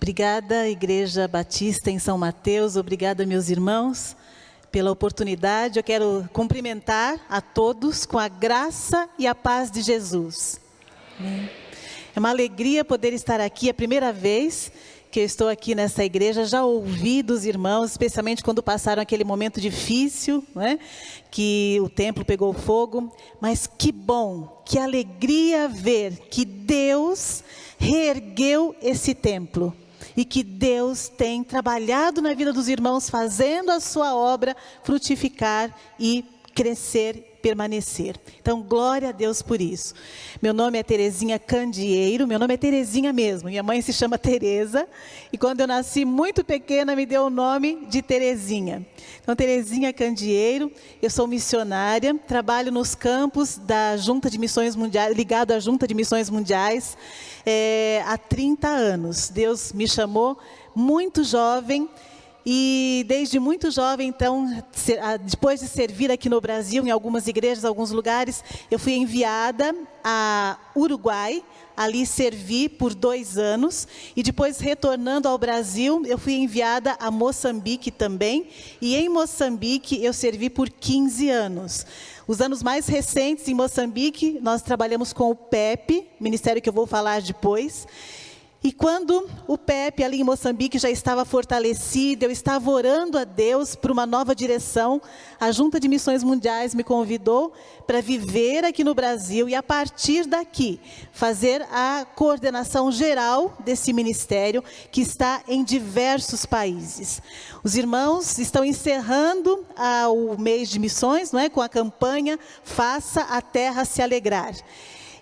Obrigada, Igreja Batista em São Mateus, obrigada, meus irmãos, pela oportunidade. Eu quero cumprimentar a todos com a graça e a paz de Jesus. Amém. É uma alegria poder estar aqui, é a primeira vez que eu estou aqui nessa igreja. Já ouvi dos irmãos, especialmente quando passaram aquele momento difícil, não é? Que o templo pegou fogo, mas que bom, que alegria ver que Deus reergueu esse templo. E que Deus tem trabalhado na vida dos irmãos, fazendo a sua obra frutificar e crescer, permanecer. Então, glória a Deus por isso. Meu nome é Terezinha Candieiro, meu nome é Terezinha mesmo. Minha mãe se chama Tereza, e quando eu nasci muito pequena, me deu o nome de Terezinha. Então, Terezinha Candieiro, eu sou missionária, trabalho nos campos da Junta de Missões Mundiais, ligado à Junta de Missões Mundiais, há 30 anos. Deus me chamou muito jovem, e desde muito jovem, então, depois de servir aqui no Brasil, em algumas igrejas, alguns lugares, eu fui enviada a Uruguai, ali servi por 2 anos, e depois retornando ao Brasil, eu fui enviada a Moçambique também, e em Moçambique eu servi por 15 anos. Os anos mais recentes em Moçambique, nós trabalhamos com o PEP, ministério que eu vou falar depois. E quando o PEP ali em Moçambique já estava fortalecido, eu estava orando a Deus por uma nova direção, a Junta de Missões Mundiais me convidou para viver aqui no Brasil e a partir daqui fazer a coordenação geral desse ministério que está em diversos países. Os irmãos estão encerrando o mês de missões, não é? Com a campanha Faça a Terra se Alegrar.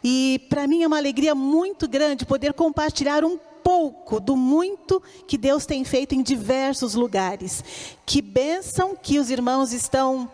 E para mim é uma alegria muito grande poder compartilhar um pouco do muito que Deus tem feito em diversos lugares. Que bênção que os irmãos estão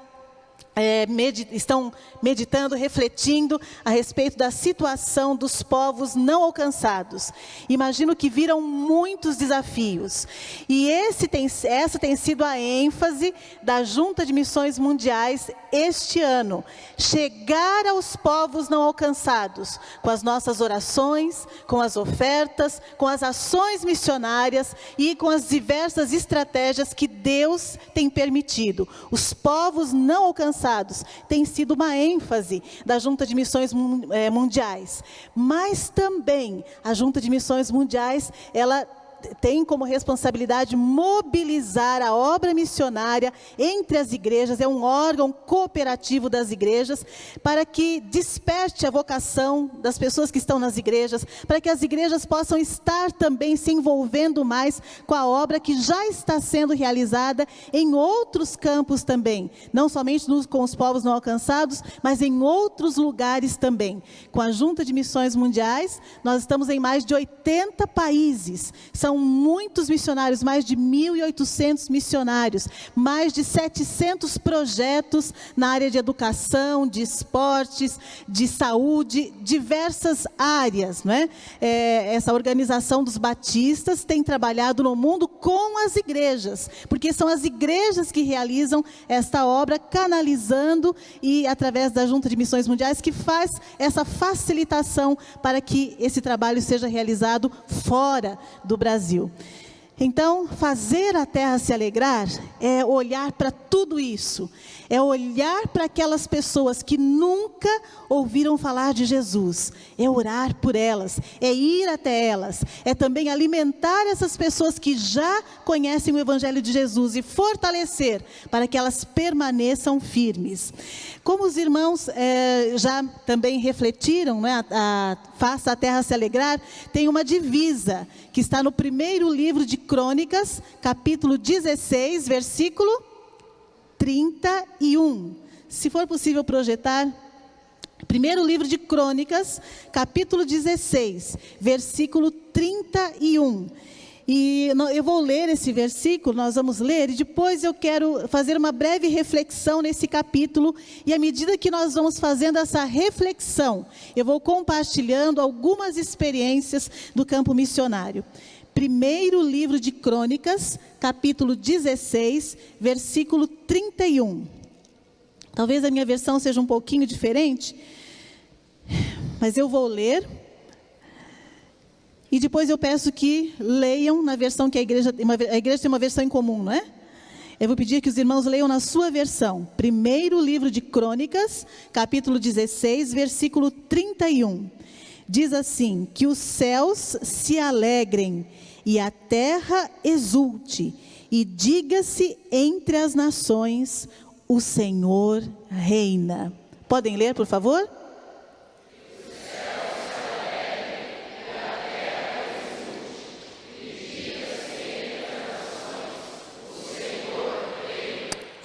meditando, refletindo a respeito da situação dos povos não alcançados. Imagino que viram muitos desafios. E essa tem sido a ênfase da Junta de Missões Mundiais este ano. Chegar aos povos não alcançados, com as nossas orações, com as ofertas, com as ações missionárias e com as diversas estratégias que Deus tem permitido. Os povos não alcançados tem sido uma ênfase da Junta de Missões Mundiais. Mas também a Junta de Missões Mundiais, ela tem como responsabilidade mobilizar a obra missionária entre as igrejas, é um órgão cooperativo das igrejas, para que desperte a vocação das pessoas que estão nas igrejas, para que as igrejas possam estar também se envolvendo mais com a obra que já está sendo realizada em outros campos também, não somente com os povos não alcançados, mas em outros lugares também. Com a Junta de Missões Mundiais, nós estamos em mais de 80 países, são muitos missionários, mais de 1.800 missionários, mais de 700 projetos na área de educação, de esportes, de saúde, diversas áreas, não é? Essa organização dos batistas tem trabalhado no mundo com as igrejas, porque são as igrejas que realizam esta obra, canalizando e através da Junta de Missões Mundiais, que faz essa facilitação para que esse trabalho seja realizado fora do Brasil. Então, fazer a terra se alegrar é olhar para tudo isso, é olhar para aquelas pessoas que nunca ouviram falar de Jesus, é orar por elas, é ir até elas, é também alimentar essas pessoas que já conhecem o Evangelho de Jesus e fortalecer para que elas permaneçam firmes. Como os irmãos já também refletiram, né, Faça a Terra se Alegrar, tem uma divisa que está no primeiro livro de Crônicas, capítulo 16, versículo 31. Se for possível projetar, primeiro livro de Crônicas, capítulo 16, versículo 31. E eu vou ler esse versículo, nós vamos ler, e depois eu quero fazer uma breve reflexão nesse capítulo, e à medida que nós vamos fazendo essa reflexão, eu vou compartilhando algumas experiências do campo missionário. Primeiro livro de Crônicas, capítulo 16, versículo 31. Talvez a minha versão seja um pouquinho diferente, mas eu vou ler. E depois eu peço que leiam na versão que a igreja tem uma versão em comum, não é? Eu vou pedir que os irmãos leiam na sua versão. Primeiro livro de Crônicas, capítulo 16, versículo 31. Diz assim: que os céus se alegrem e a terra exulte, e diga-se entre as nações, o Senhor reina. Podem ler, por favor?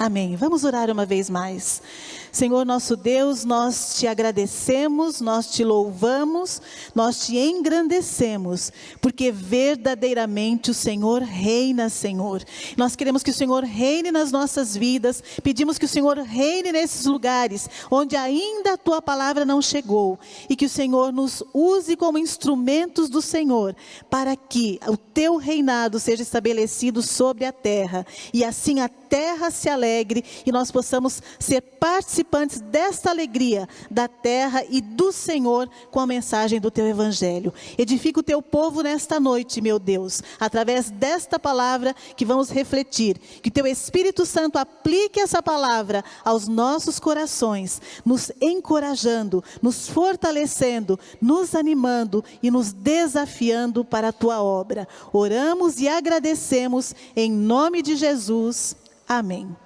Amém. Vamos orar uma vez mais. Senhor nosso Deus, nós te agradecemos, nós te louvamos, nós te engrandecemos, porque verdadeiramente o Senhor reina, Senhor. Nós queremos que o Senhor reine nas nossas vidas, pedimos que o Senhor reine nesses lugares onde ainda a tua palavra não chegou, e que o Senhor nos use como instrumentos do Senhor, para que o teu reinado seja estabelecido sobre a terra, e assim a terra se alegre, e nós possamos ser participantes desta alegria da terra e do Senhor com a mensagem do teu evangelho. Edifica o teu povo nesta noite, meu Deus, através desta palavra que vamos refletir, que teu Espírito Santo aplique essa palavra aos nossos corações, nos encorajando, nos fortalecendo, nos animando e nos desafiando para a tua obra. Oramos e agradecemos em nome de Jesus. Amém.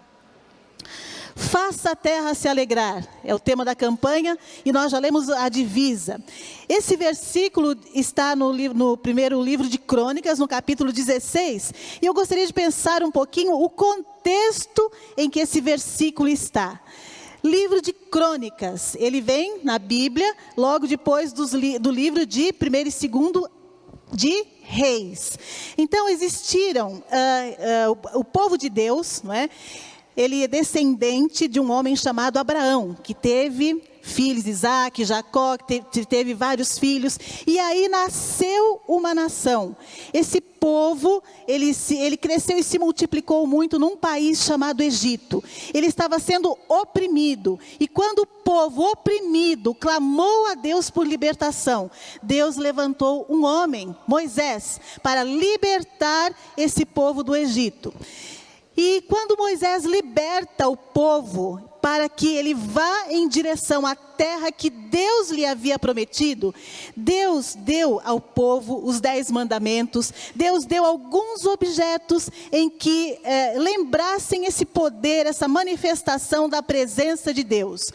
Faça a terra se alegrar, é o tema da campanha, e nós já lemos a divisa. Esse versículo está no primeiro livro de Crônicas, no capítulo 16, e eu gostaria de pensar um pouquinho o contexto em que esse versículo está. Livro de Crônicas, ele vem na Bíblia, logo depois do livro de 1º e 2º de Reis. Então existiram o povo de Deus, não é? Ele é descendente de um homem chamado Abraão, que teve filhos, Isaac, Jacó, que teve vários filhos, e aí nasceu uma nação. Esse povo, ele cresceu e se multiplicou muito num país chamado Egito. Ele estava sendo oprimido, e quando o povo oprimido clamou a Deus por libertação, Deus levantou um homem, Moisés, para libertar esse povo do Egito. E quando Moisés liberta o povo para que ele vá em direção à terra que Deus lhe havia prometido, Deus deu ao povo os 10 mandamentos, Deus deu alguns objetos em que lembrassem esse poder, essa manifestação da presença de Deus.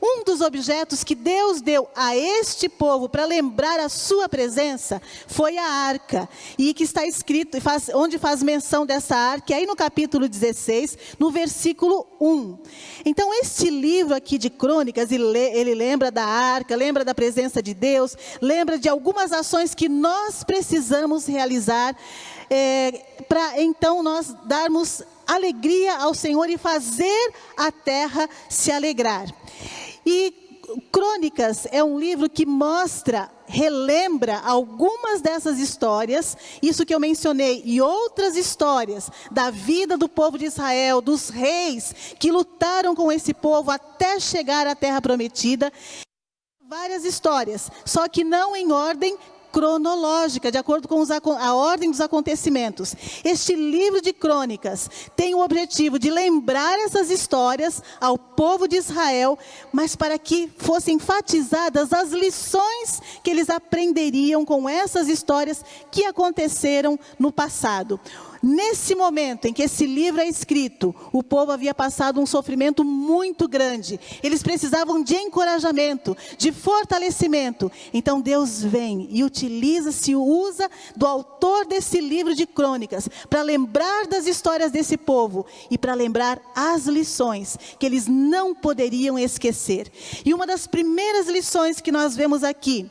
Um dos objetos que Deus deu a este povo para lembrar a sua presença foi a arca, e que está escrito, onde faz menção dessa arca, aí no capítulo 16, no versículo 1. Então este livro aqui de Crônicas, ele lembra da arca, lembra da presença de Deus, lembra de algumas ações que nós precisamos realizar, para então nós darmos alegria ao Senhor e fazer a terra se alegrar. E Crônicas é um livro que relembra algumas dessas histórias, isso que eu mencionei, e outras histórias da vida do povo de Israel, dos reis que lutaram com esse povo até chegar à terra prometida. Várias histórias, só que não em ordem cronológica, de acordo com a ordem dos acontecimentos. Este livro de Crônicas tem o objetivo de lembrar essas histórias ao povo de Israel, mas para que fossem enfatizadas as lições que eles aprenderiam com essas histórias que aconteceram no passado. Nesse momento em que esse livro é escrito, o povo havia passado um sofrimento muito grande. Eles precisavam de encorajamento, de fortalecimento. Então Deus vem e usa do autor desse livro de Crônicas para lembrar das histórias desse povo e para lembrar as lições que eles não poderiam esquecer. E uma das primeiras lições que nós vemos aqui,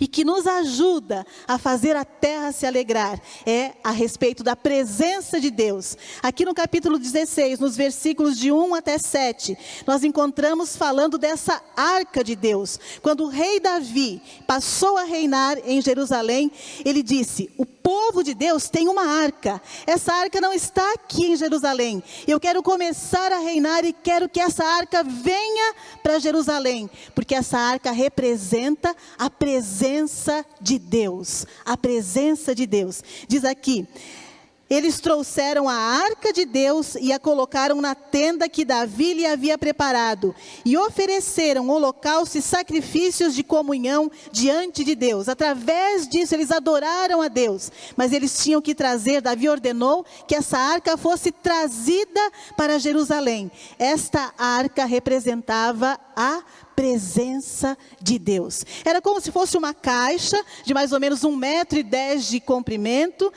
e que nos ajuda a fazer a terra se alegrar, é a respeito da presença de Deus. Aqui no capítulo 16, nos versículos de 1 até 7, nós encontramos falando dessa arca de Deus. Quando o rei Davi passou a reinar em Jerusalém, ele disse: o povo de Deus tem uma arca. Essa arca não está aqui em Jerusalém. Eu quero começar a reinar e quero que essa arca venha para Jerusalém, porque essa arca representa a presença de Deus. A presença de Deus. Diz aqui: eles trouxeram a arca de Deus e a colocaram na tenda que Davi lhe havia preparado. E ofereceram holocaustos e sacrifícios de comunhão diante de Deus. Através disso eles adoraram a Deus. Mas eles tinham que trazer, Davi ordenou que essa arca fosse trazida para Jerusalém. Esta arca representava a presença de Deus. Era como se fosse uma caixa de mais ou menos 1,10 m de comprimento,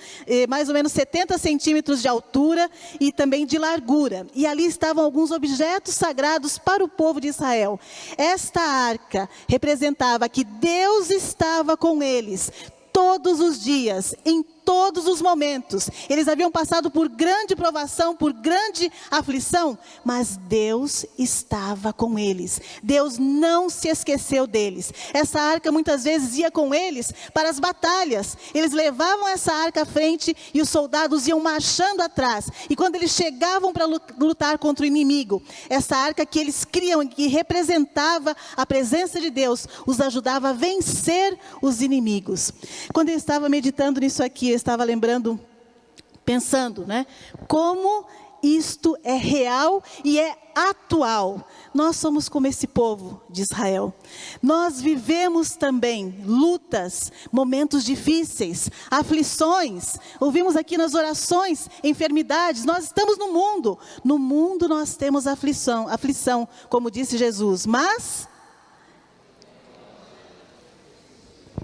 mais ou menos 70 centímetros de altura e também de largura. E ali estavam alguns objetos sagrados para o povo de Israel. Esta arca representava que Deus estava com eles todos os dias, em todos os momentos. Eles haviam passado por grande provação, por grande aflição, mas Deus estava com eles. Deus não se esqueceu deles. Essa arca muitas vezes ia com eles para as batalhas. Eles levavam essa arca à frente e os soldados iam marchando atrás. E quando eles chegavam para lutar contra o inimigo, essa arca que eles criam, que representava a presença de Deus, os ajudava a vencer os inimigos. Quando eu estava meditando nisso aqui, eu estava lembrando, pensando, né? Como isto é real e é atual. Nós somos como esse povo de Israel. Nós vivemos também lutas, momentos difíceis, aflições. Ouvimos aqui nas orações, enfermidades. Nós estamos no mundo. No mundo nós temos aflição, como disse Jesus. Mas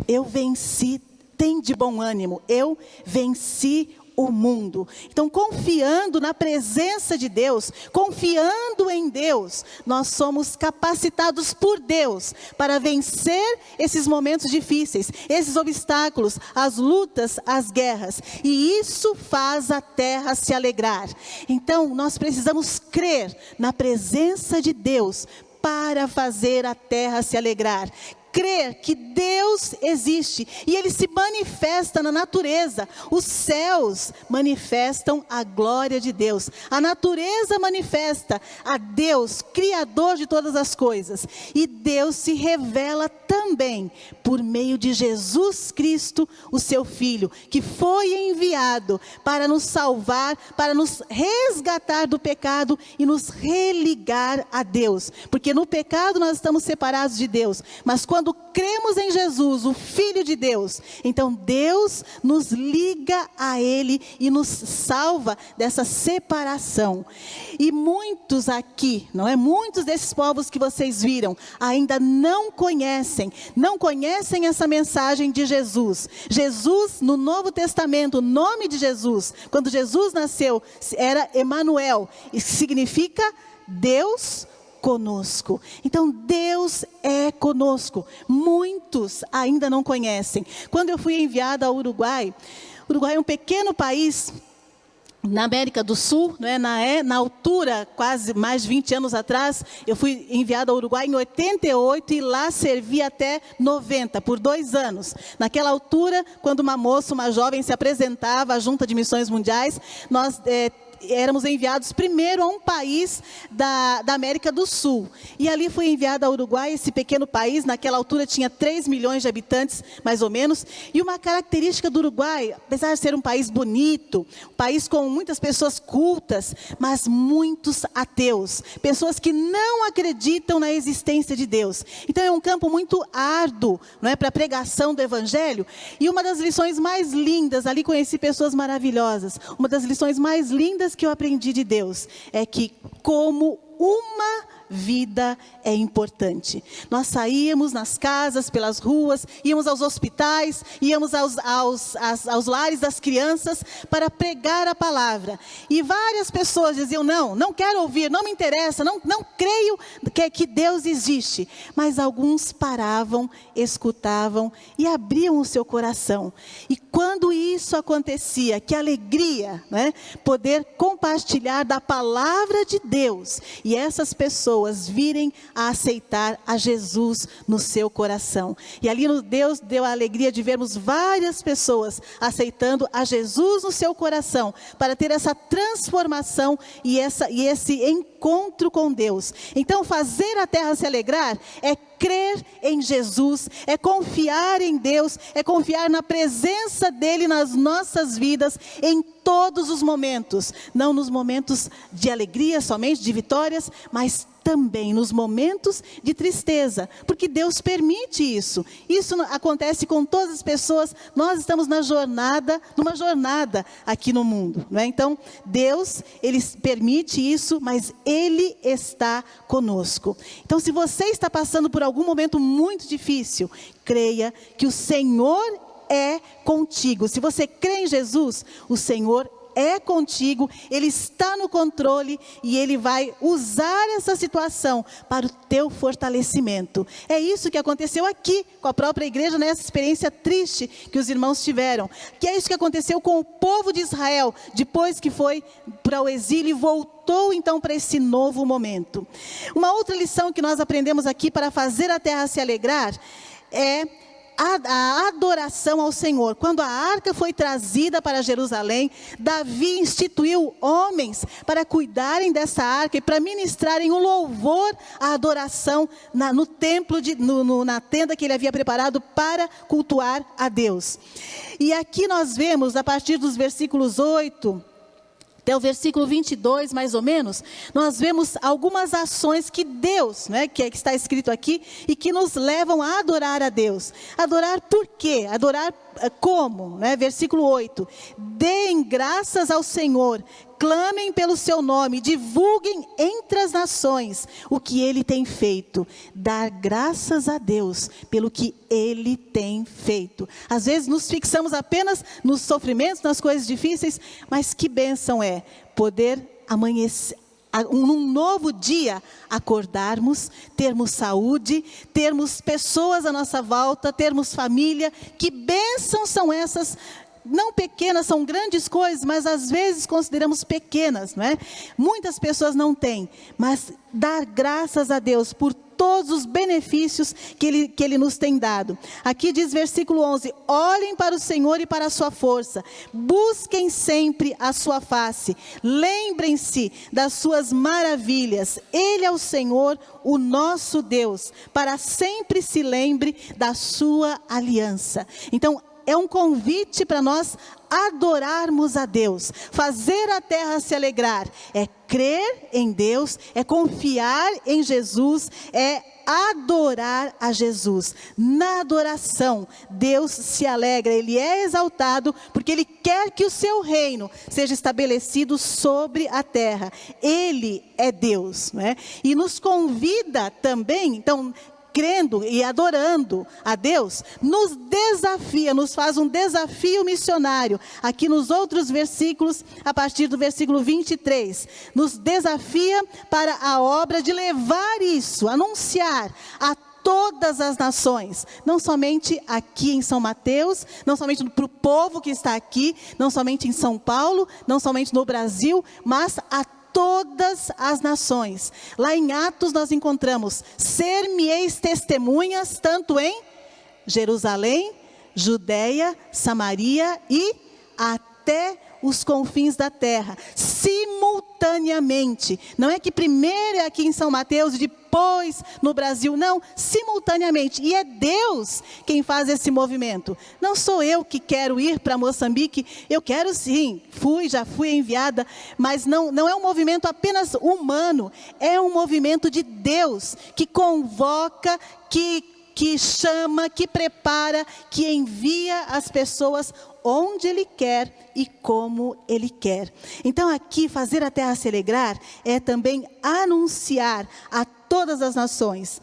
eu venci. Tem de bom ânimo, eu venci o mundo. Então, confiando na presença de Deus, confiando em Deus, nós somos capacitados por Deus para vencer esses momentos difíceis, esses obstáculos, as lutas, as guerras. E isso faz a terra se alegrar. Então, nós precisamos crer na presença de Deus para fazer a terra se alegrar. Crer que Deus existe e Ele se manifesta na natureza. Os céus manifestam a glória de Deus. A natureza manifesta a Deus, Criador de todas as coisas. E Deus se revela também por meio de Jesus Cristo, o seu Filho, que foi enviado para nos salvar, para nos resgatar do pecado e nos religar a Deus. Porque no pecado nós estamos separados de Deus, mas quando cremos em Jesus, o Filho de Deus, então Deus nos liga a Ele e nos salva dessa separação. E muitos aqui, não é? Muitos desses povos que vocês viram, ainda não conhecem essa mensagem de Jesus. Jesus, no Novo Testamento, o nome de Jesus, quando Jesus nasceu, era Emanuel, e significa Deus conosco. Então Deus é conosco. Muitos ainda não conhecem. Quando eu fui enviada ao Uruguai, o Uruguai é um pequeno país na América do Sul, não é? Na altura, quase mais de 20 anos atrás, eu fui enviada ao Uruguai em 88 e lá servi até 90, por 2 anos. Naquela altura, quando uma jovem se apresentava à Junta de Missões Mundiais, nós éramos enviados primeiro a um país da América do Sul. E ali fui enviada ao Uruguai, esse pequeno país, naquela altura tinha 3 milhões de habitantes, mais ou menos. E uma característica do Uruguai, apesar de ser um país bonito, um país com muitas pessoas cultas, mas muitos ateus. Pessoas que não acreditam na existência de Deus. Então é um campo muito árduo, não é, para a pregação do Evangelho. E uma das lições mais lindas, ali conheci pessoas maravilhosas. Uma das lições mais lindas que eu aprendi de Deus é que como uma vida é importante. Nós saíamos nas casas, pelas ruas, íamos aos hospitais, íamos aos lares das crianças para pregar a palavra. E várias pessoas diziam, não quero ouvir, não me interessa, não creio que Deus existe. Mas alguns paravam, escutavam e abriam o seu coração. E quando quando isso acontecia, que alegria, né? Poder compartilhar da palavra de Deus e essas pessoas virem a aceitar a Jesus no seu coração. E ali Deus deu a alegria de vermos várias pessoas aceitando a Jesus no seu coração, para ter essa transformação e esse encontro com Deus. Então, fazer a terra se alegrar é crer em Jesus, é confiar em Deus, é confiar na presença dEle nas nossas vidas, em todos os momentos. Não nos momentos de alegria somente, de vitórias, mas também nos momentos de tristeza, porque Deus permite isso. Isso acontece com todas as pessoas. Nós estamos numa jornada aqui no mundo, não é? Então, Deus, Ele permite isso, mas Ele está conosco. Então, se você está passando por algum momento muito difícil, creia que o Senhor é contigo. Se você crê em Jesus, o Senhor é contigo, Ele está no controle e Ele vai usar essa situação para o teu fortalecimento. É isso que aconteceu aqui com a própria igreja, nessa experiência triste que os irmãos tiveram. Que é isso que aconteceu com o povo de Israel, depois que foi para o exílio e voltou então para esse novo momento. Uma outra lição que nós aprendemos aqui para fazer a terra se alegrar é a adoração ao Senhor. Quando a arca foi trazida para Jerusalém, Davi instituiu homens para cuidarem dessa arca e para ministrarem um louvor à adoração no templo, na tenda que ele havia preparado para cultuar a Deus. E aqui nós vemos, a partir dos versículos 8... até o versículo 22, mais ou menos, nós vemos algumas ações que Deus, né, que está escrito aqui, e que nos levam a adorar a Deus. Adorar por quê? Adorar como? Né? Versículo 8. Deem graças ao Senhor, clamem pelo seu nome, divulguem entre as nações o que Ele tem feito. Dar graças a Deus pelo que Ele tem feito. Às vezes nos fixamos apenas nos sofrimentos, nas coisas difíceis, mas que bênção é poder amanhecer, num novo dia, acordarmos, termos saúde, termos pessoas à nossa volta, termos família. Que bênçãos são essas? Não pequenas, são grandes coisas, mas às vezes consideramos pequenas, não é? Muitas pessoas não têm, mas dar graças a Deus por todos os benefícios que Ele nos tem dado. Aqui diz versículo 11, olhem para o Senhor e para a sua força, busquem sempre a sua face, lembrem-se das suas maravilhas. Ele é o Senhor, o nosso Deus, para sempre se lembre da sua aliança. Então, é um convite para nós adorarmos a Deus, fazer a terra se alegrar, é crer em Deus, é confiar em Jesus, é adorar a Jesus. Na adoração, Deus se alegra, Ele é exaltado, porque Ele quer que o seu reino seja estabelecido sobre a terra. Ele é Deus, né? E nos convida também, então, crendo e adorando a Deus, nos desafia, nos faz um desafio missionário. Aqui nos outros versículos, a partir do versículo 23, nos desafia para a obra de levar isso, anunciar a todas as nações, não somente aqui em São Mateus, não somente para o povo que está aqui, não somente em São Paulo, não somente no Brasil, mas a todas as nações. Lá em Atos nós encontramos, ser-me-eis testemunhas, tanto em Jerusalém, Judeia, Samaria e até os confins da terra, simultaneamente. Não é que primeiro é aqui em São Mateus e depois no Brasil, não, simultaneamente. E é Deus quem faz esse movimento. Não sou eu que quero ir para Moçambique, eu quero sim, já fui enviada, mas não é um movimento apenas humano, é um movimento de Deus, que convoca, que chama, que prepara, que envia as pessoas onde Ele quer e como Ele quer. Então aqui, fazer a terra se alegrar é também anunciar a todas as nações.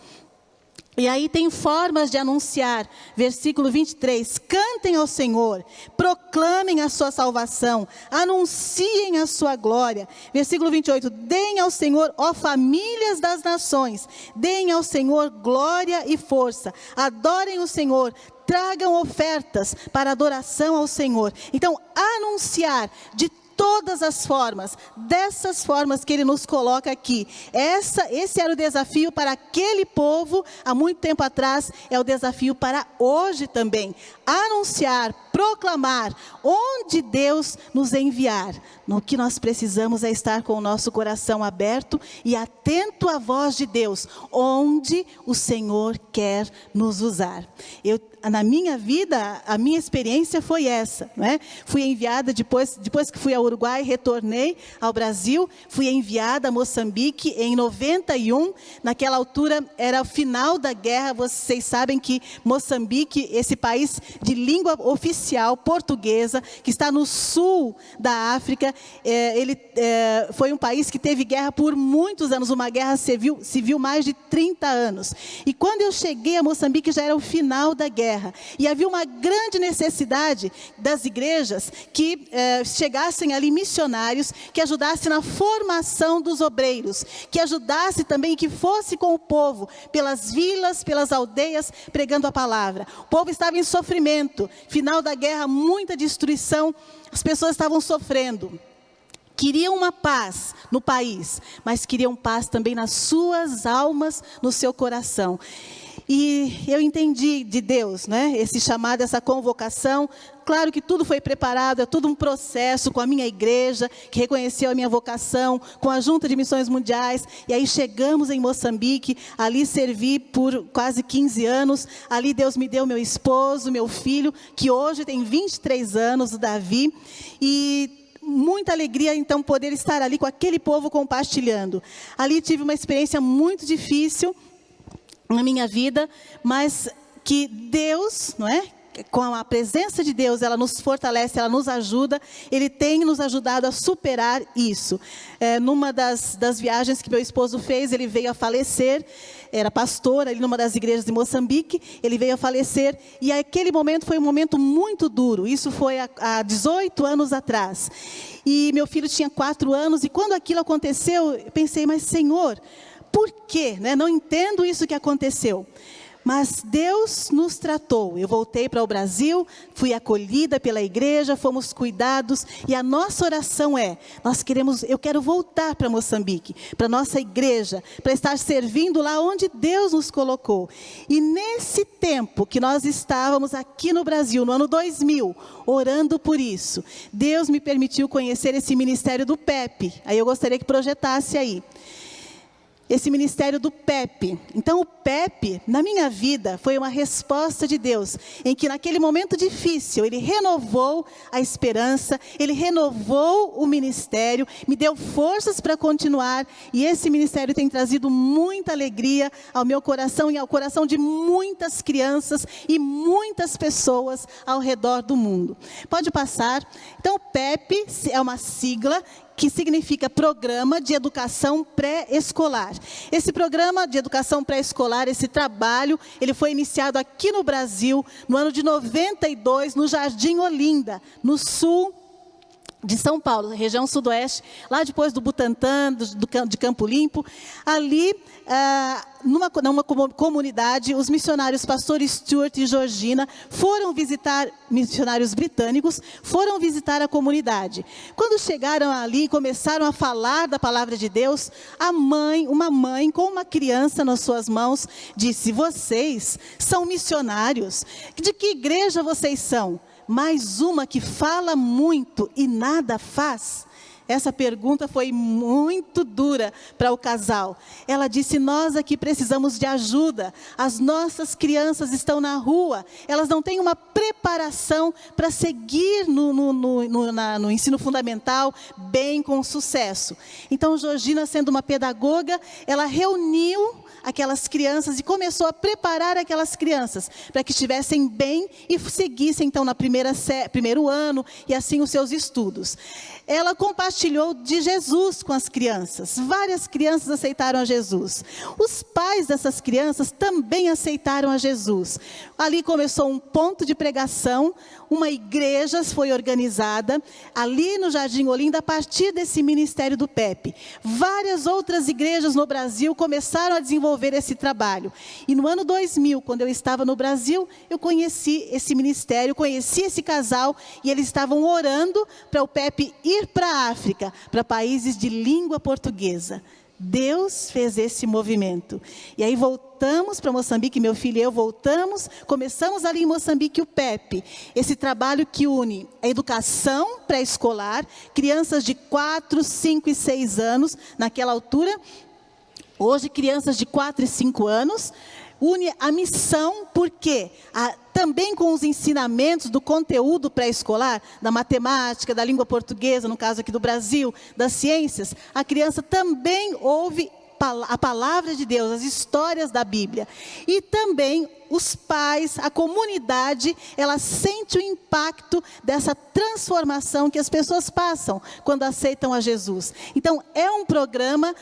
E aí tem formas de anunciar, versículo 23, cantem ao Senhor, proclamem a sua salvação, anunciem a sua glória. Versículo 28, deem ao Senhor, ó famílias das nações, deem ao Senhor glória e força, adorem o Senhor, tragam ofertas para adoração ao Senhor. Então, anunciar de todas as formas, dessas formas que ele nos coloca aqui. Esse era o desafio para aquele povo há muito tempo atrás, é o desafio para hoje também. Anunciar, proclamar, onde Deus nos enviar. No que nós precisamos é estar com o nosso coração aberto e atento à voz de Deus, onde o Senhor quer nos usar. Na minha vida, a minha experiência foi essa, não é? Fui enviada depois que fui ao Uruguai, retornei ao Brasil, fui enviada a Moçambique em 91, naquela altura era o final da guerra. Vocês sabem que Moçambique, esse país de língua oficial portuguesa, que está no sul da África, foi um país que teve guerra por muitos anos, uma guerra civil mais de 30 anos. E quando eu cheguei a Moçambique já era o final da guerra. E havia uma grande necessidade das igrejas que chegassem ali missionários, que ajudassem na formação dos obreiros, que ajudasse também, que fosse com o povo, pelas vilas, pelas aldeias, pregando a palavra. O povo estava em sofrimento, final da guerra, muita destruição, as pessoas estavam sofrendo. Queriam uma paz no país, mas queriam paz também nas suas almas, no seu coração. E eu entendi de Deus, né, esse chamado, essa convocação. Claro que tudo foi preparado, é tudo um processo com a minha igreja, que reconheceu a minha vocação, com a Junta de Missões Mundiais. E aí chegamos em Moçambique, ali servi por quase 15 anos. Ali Deus me deu meu esposo, meu filho, que hoje tem 23 anos, o Davi. E muita alegria, então, poder estar ali com aquele povo compartilhando. Ali tive uma experiência muito difícil na minha vida, mas que Deus, não é? Com a presença de Deus, ela nos fortalece, ela nos ajuda. Ele tem nos ajudado a superar isso. Numa das viagens que meu esposo fez, ele veio a falecer. Era pastor ali numa das igrejas de Moçambique. Ele veio a falecer e aquele momento foi um momento muito duro. Isso foi há 18 anos atrás. E meu filho tinha 4 anos e quando aquilo aconteceu, eu pensei, mas Senhor, por quê? Não entendo isso que aconteceu. Mas Deus nos tratou. Eu voltei para o Brasil, fui acolhida pela igreja, fomos cuidados. E a nossa oração eu quero voltar para Moçambique, para a nossa igreja, para estar servindo lá onde Deus nos colocou. E nesse tempo que nós estávamos aqui no Brasil, no ano 2000, orando por isso, Deus me permitiu conhecer esse ministério do PEP. Aí eu gostaria que projetasse aí. Esse ministério do PEP. Então o PEP, na minha vida, foi uma resposta de Deus, em que naquele momento difícil, Ele renovou a esperança, Ele renovou o ministério, me deu forças para continuar, e esse ministério tem trazido muita alegria ao meu coração e ao coração de muitas crianças e muitas pessoas ao redor do mundo. Pode passar. Então o PEP é uma sigla que significa Programa de Educação Pré-Escolar. Esse programa de educação pré-escolar, esse trabalho, ele foi iniciado aqui no Brasil, no ano de 92, no Jardim Olinda, no sul de São Paulo, região sudoeste, lá depois do Butantã, de Campo Limpo. Ali, numa comunidade, os missionários pastor Stuart e Georgina foram visitar, missionários britânicos, foram visitar a comunidade. Quando chegaram ali e começaram a falar da palavra de Deus, uma mãe com uma criança nas suas mãos, disse: vocês são missionários? De que igreja vocês são? Mais uma que fala muito e nada faz? Essa pergunta foi muito dura para o casal. Ela disse: nós aqui precisamos de ajuda. As nossas crianças estão na rua. Elas não têm uma preparação para seguir no ensino fundamental bem, com sucesso. Então, Georgina, sendo uma pedagoga, ela reuniu aquelas crianças e começou a preparar aquelas crianças para que estivessem bem e seguissem então na primeiro ano e assim os seus estudos. Ela compartilhou de Jesus com as crianças. Várias crianças aceitaram a Jesus. Os pais dessas crianças também aceitaram a Jesus. Ali começou um ponto de pregação, uma igreja foi organizada ali no Jardim Olinda a partir desse ministério do PEP. Várias outras igrejas no Brasil começaram a desenvolver desenvolver esse trabalho. E no ano 2000, quando eu estava no Brasil, eu conheci esse ministério, conheci esse casal, e eles estavam orando para o PEP ir para a África, para países de língua portuguesa. Deus fez esse movimento. E aí voltamos para Moçambique, meu filho e eu voltamos, começamos ali em Moçambique o PEP, esse trabalho que une a educação pré-escolar, crianças de 4, 5 e 6 anos, naquela altura, hoje crianças de 4 e 5 anos, une a missão, porque também com os ensinamentos do conteúdo pré-escolar, da matemática, da língua portuguesa, no caso aqui do Brasil, das ciências, a criança também ouve a palavra de Deus, as histórias da Bíblia. E também os pais, a comunidade, ela sente o impacto dessa transformação que as pessoas passam quando aceitam a Jesus. Então, é um programa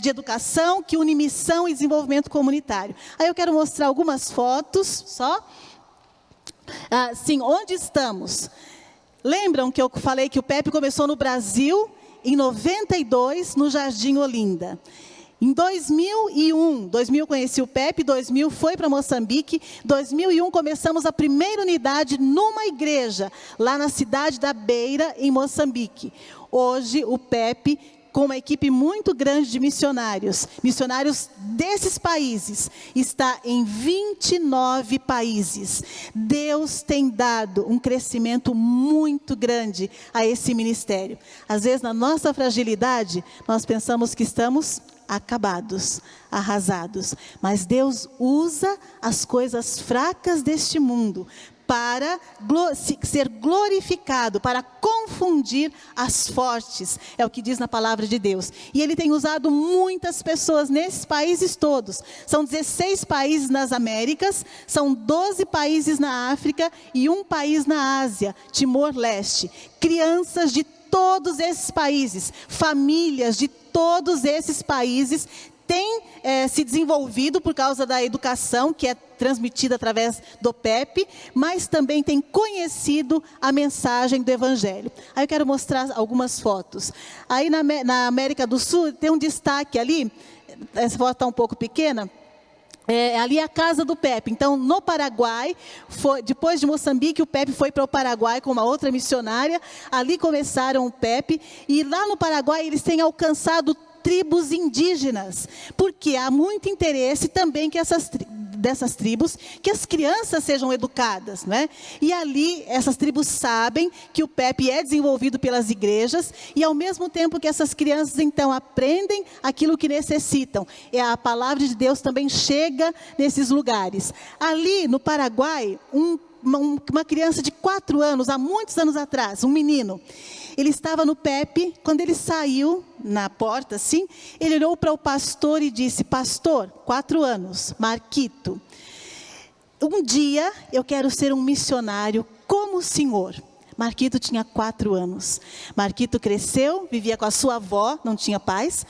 de educação que une missão e desenvolvimento comunitário. Aí eu quero mostrar algumas fotos só. Sim, onde estamos? Lembram que eu falei que o PEP começou no Brasil, em 92, no Jardim Olinda. Em 2001 conheci o PEP, 2000 foi para Moçambique, 2001 começamos a primeira unidade numa igreja, lá na cidade da Beira, em Moçambique. Hoje o PEP, com uma equipe muito grande de missionários desses países, está em 29 países. Deus tem dado um crescimento muito grande a esse ministério. Às vezes, na nossa fragilidade, nós pensamos que estamos acabados, arrasados. Mas Deus usa as coisas fracas deste mundo para ser glorificado, para confundir as fortes. É o que diz na palavra de Deus. E Ele tem usado muitas pessoas nesses países todos. São 16 países nas Américas, são 12 países na África e um país na Ásia, Timor-Leste. Crianças de todos esses países, famílias de todos esses países têm se desenvolvido por causa da educação que é transmitida através do PEP, mas também têm conhecido a mensagem do Evangelho. Aí eu quero mostrar algumas fotos. Aí na América do Sul tem um destaque ali, essa foto está um pouco pequena, ali é a casa do PEP. Então, no Paraguai, depois de Moçambique, o PEP foi para o Paraguai com uma outra missionária. Ali começaram o PEP. E lá no Paraguai, eles têm alcançado tribos indígenas. Porque há muito interesse também que dessas tribos, que as crianças sejam educadas, né? E ali, essas tribos sabem que o PEP é desenvolvido pelas igrejas, e ao mesmo tempo que essas crianças, então, aprendem aquilo que necessitam. E a palavra de Deus também chega nesses lugares. Ali, no Paraguai, uma criança de 4 anos, há muitos anos atrás, um menino, ele estava no PEP, quando ele saiu na porta, assim, ele olhou para o pastor e disse: pastor, 4 anos, Marquito, um dia eu quero ser um missionário como o senhor. Marquito tinha 4 anos. Marquito cresceu, vivia com a sua avó, não tinha pais,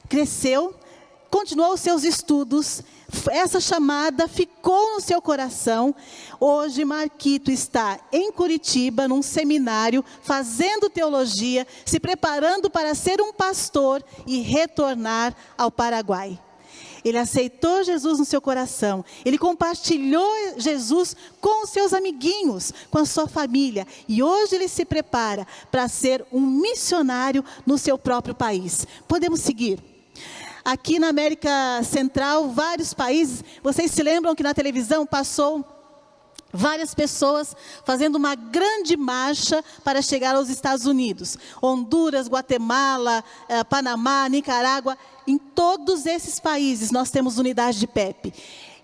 cresceu, continuou os seus estudos. Essa chamada ficou no seu coração. Hoje Marquito está em Curitiba, num seminário, fazendo teologia, se preparando para ser um pastor e retornar ao Paraguai. Ele aceitou Jesus no seu coração. Ele compartilhou Jesus com os seus amiguinhos, com a sua família. E hoje ele se prepara para ser um missionário no seu próprio país. Podemos seguir. Aqui na América Central, vários países, vocês se lembram que na televisão passou várias pessoas fazendo uma grande marcha para chegar aos Estados Unidos. Honduras, Guatemala, Panamá, Nicarágua, em todos esses países nós temos unidade de PEP.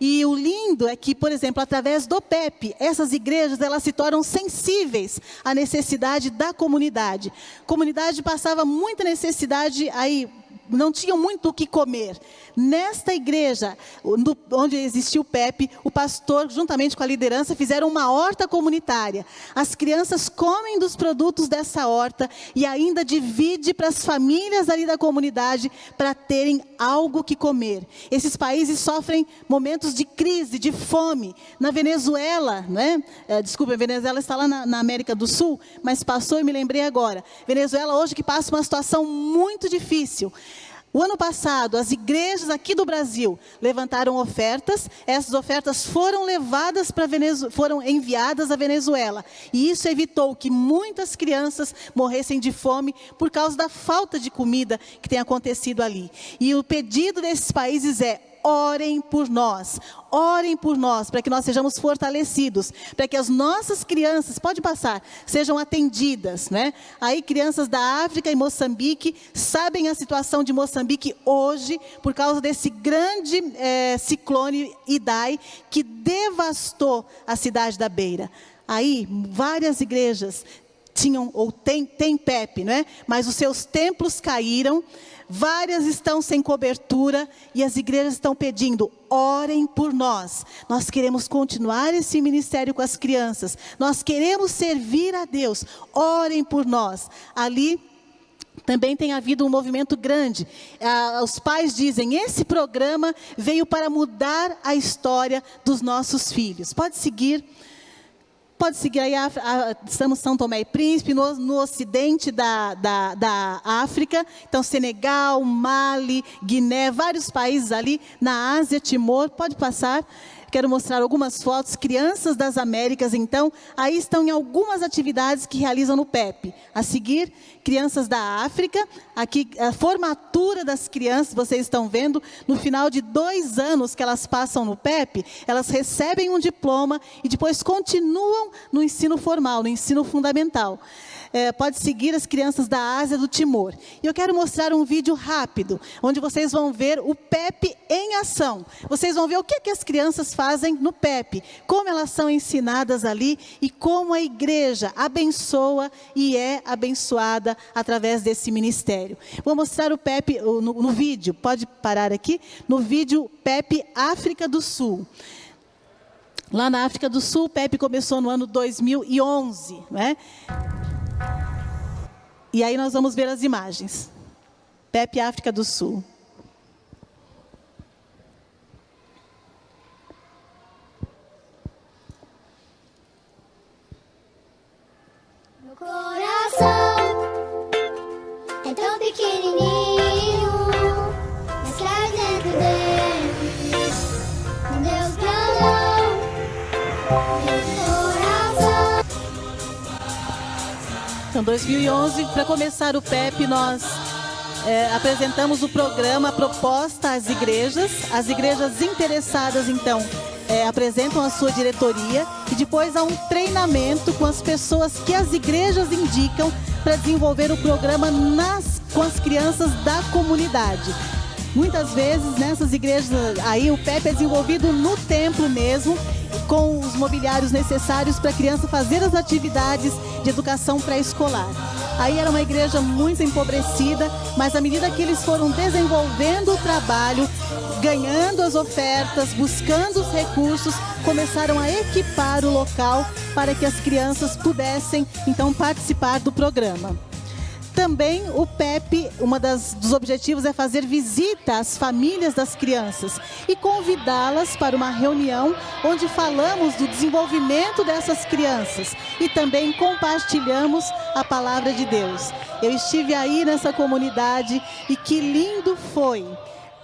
E o lindo é que, por exemplo, através do PEP, essas igrejas elas se tornam sensíveis à necessidade da comunidade. A comunidade passava muita necessidade aí, não tinham muito o que comer. Nesta igreja, onde existia o PEP, o pastor, juntamente com a liderança, fizeram uma horta comunitária. As crianças comem dos produtos dessa horta e ainda divide para as famílias ali da comunidade para terem algo que comer. Esses países sofrem momentos de crise, de fome. Na Venezuela, né? Desculpa, a Venezuela está lá na América do Sul, mas passou e me lembrei agora. Venezuela hoje que passa uma situação muito difícil. O ano passado, as igrejas aqui do Brasil levantaram ofertas. Essas ofertas foram levadas para foram enviadas à Venezuela. E isso evitou que muitas crianças morressem de fome por causa da falta de comida que tem acontecido ali. E o pedido desses países é: orem por nós, para que nós sejamos fortalecidos, para que as nossas crianças, pode passar, sejam atendidas, né? Aí crianças da África e Moçambique sabem a situação de Moçambique hoje, por causa desse grande ciclone Idai, que devastou a cidade da Beira. Aí, várias igrejas tinham, ou tem PEP, né? Mas os seus templos caíram, várias estão sem cobertura e as igrejas estão pedindo: orem por nós. Nós queremos continuar esse ministério com as crianças. Nós queremos servir a Deus. Orem por nós. Ali também tem havido um movimento grande. Os pais dizem: esse programa veio para mudar a história dos nossos filhos. Pode seguir. Pode seguir aí, estamos em São Tomé e Príncipe, no ocidente da África. Então, Senegal, Mali, Guiné, vários países ali, na Ásia, Timor. Pode passar. Quero mostrar algumas fotos. Crianças das Américas, então, aí estão em algumas atividades que realizam no PEP. A seguir, crianças da África. Aqui, a formatura das crianças, vocês estão vendo, no final de 2 anos que elas passam no PEP, elas recebem um diploma e depois continuam no ensino formal, no ensino fundamental. Pode seguir as crianças da Ásia, do Timor. E eu quero mostrar um vídeo rápido, onde vocês vão ver o PEP em ação. Vocês vão ver o que as crianças fazem no PEP, como elas são ensinadas ali e como a igreja abençoa e é abençoada através desse ministério. Vou mostrar o PEP no vídeo, pode parar aqui, no vídeo PEP África do Sul. Lá na África do Sul, o PEP começou no ano 2011, né? E aí nós vamos ver as imagens. PEP África do Sul. Meu coração é tão pequenininho, mas cai dentro dele um Deus grandão. Meu coração. Então, 2011, para começar o PEP, nós apresentamos o programa, a proposta às igrejas. As igrejas interessadas, então, apresentam a sua diretoria e depois há um treinamento com as pessoas que as igrejas indicam para desenvolver o programa com as crianças da comunidade. Muitas vezes, nessas igrejas, aí o PEP é desenvolvido no templo mesmo, com os mobiliários necessários para a criança fazer as atividades de educação pré-escolar. Aí era uma igreja muito empobrecida, mas à medida que eles foram desenvolvendo o trabalho, ganhando as ofertas, buscando os recursos, começaram a equipar o local para que as crianças pudessem, então, participar do programa. Também o PEP, dos objetivos é fazer visita às famílias das crianças e convidá-las para uma reunião onde falamos do desenvolvimento dessas crianças e também compartilhamos a palavra de Deus. Eu estive aí nessa comunidade e que lindo foi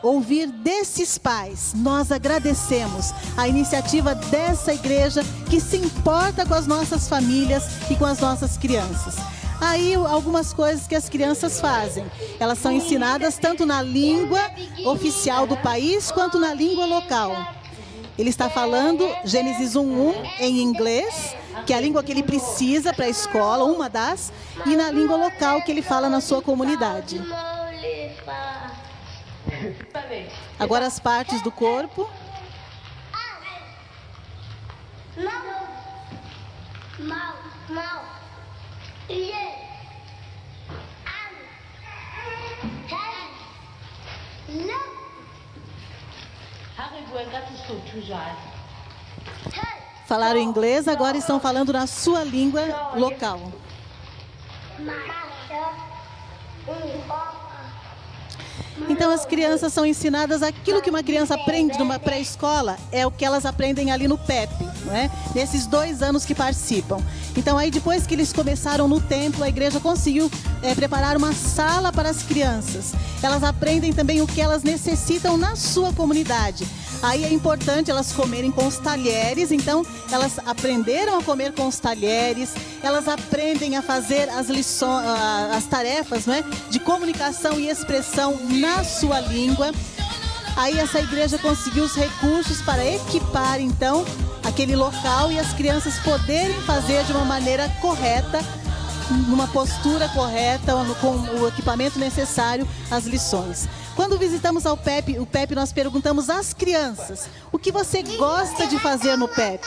ouvir desses pais. Nós agradecemos a iniciativa dessa igreja que se importa com as nossas famílias e com as nossas crianças. Aí, algumas coisas que as crianças fazem. Elas são ensinadas tanto na língua oficial do país, quanto na língua local. Ele está falando Gênesis 1:1 em inglês, que é a língua que ele precisa para a escola, uma das, e na língua local que ele fala na sua comunidade. Agora as partes do corpo. Falaram inglês, agora estão falando na sua língua local. Então as crianças são ensinadas aquilo que uma criança aprende numa pré-escola, é o que elas aprendem ali no PEP, não é? Nesses 2 anos que participam. Então aí depois que eles começaram no templo, a igreja conseguiu preparar uma sala para as crianças. Elas aprendem também o que elas necessitam na sua comunidade. Aí é importante elas comerem com os talheres, então elas aprenderam a comer com os talheres, elas aprendem a fazer as lições, as tarefas, não é? De comunicação e expressão na sua língua. Aí essa igreja conseguiu os recursos para equipar então aquele local e as crianças poderem fazer de uma maneira correta, numa postura correta, com o equipamento necessário, as lições. Quando visitamos o PEP, nós perguntamos às crianças: o que você gosta de fazer no PEP?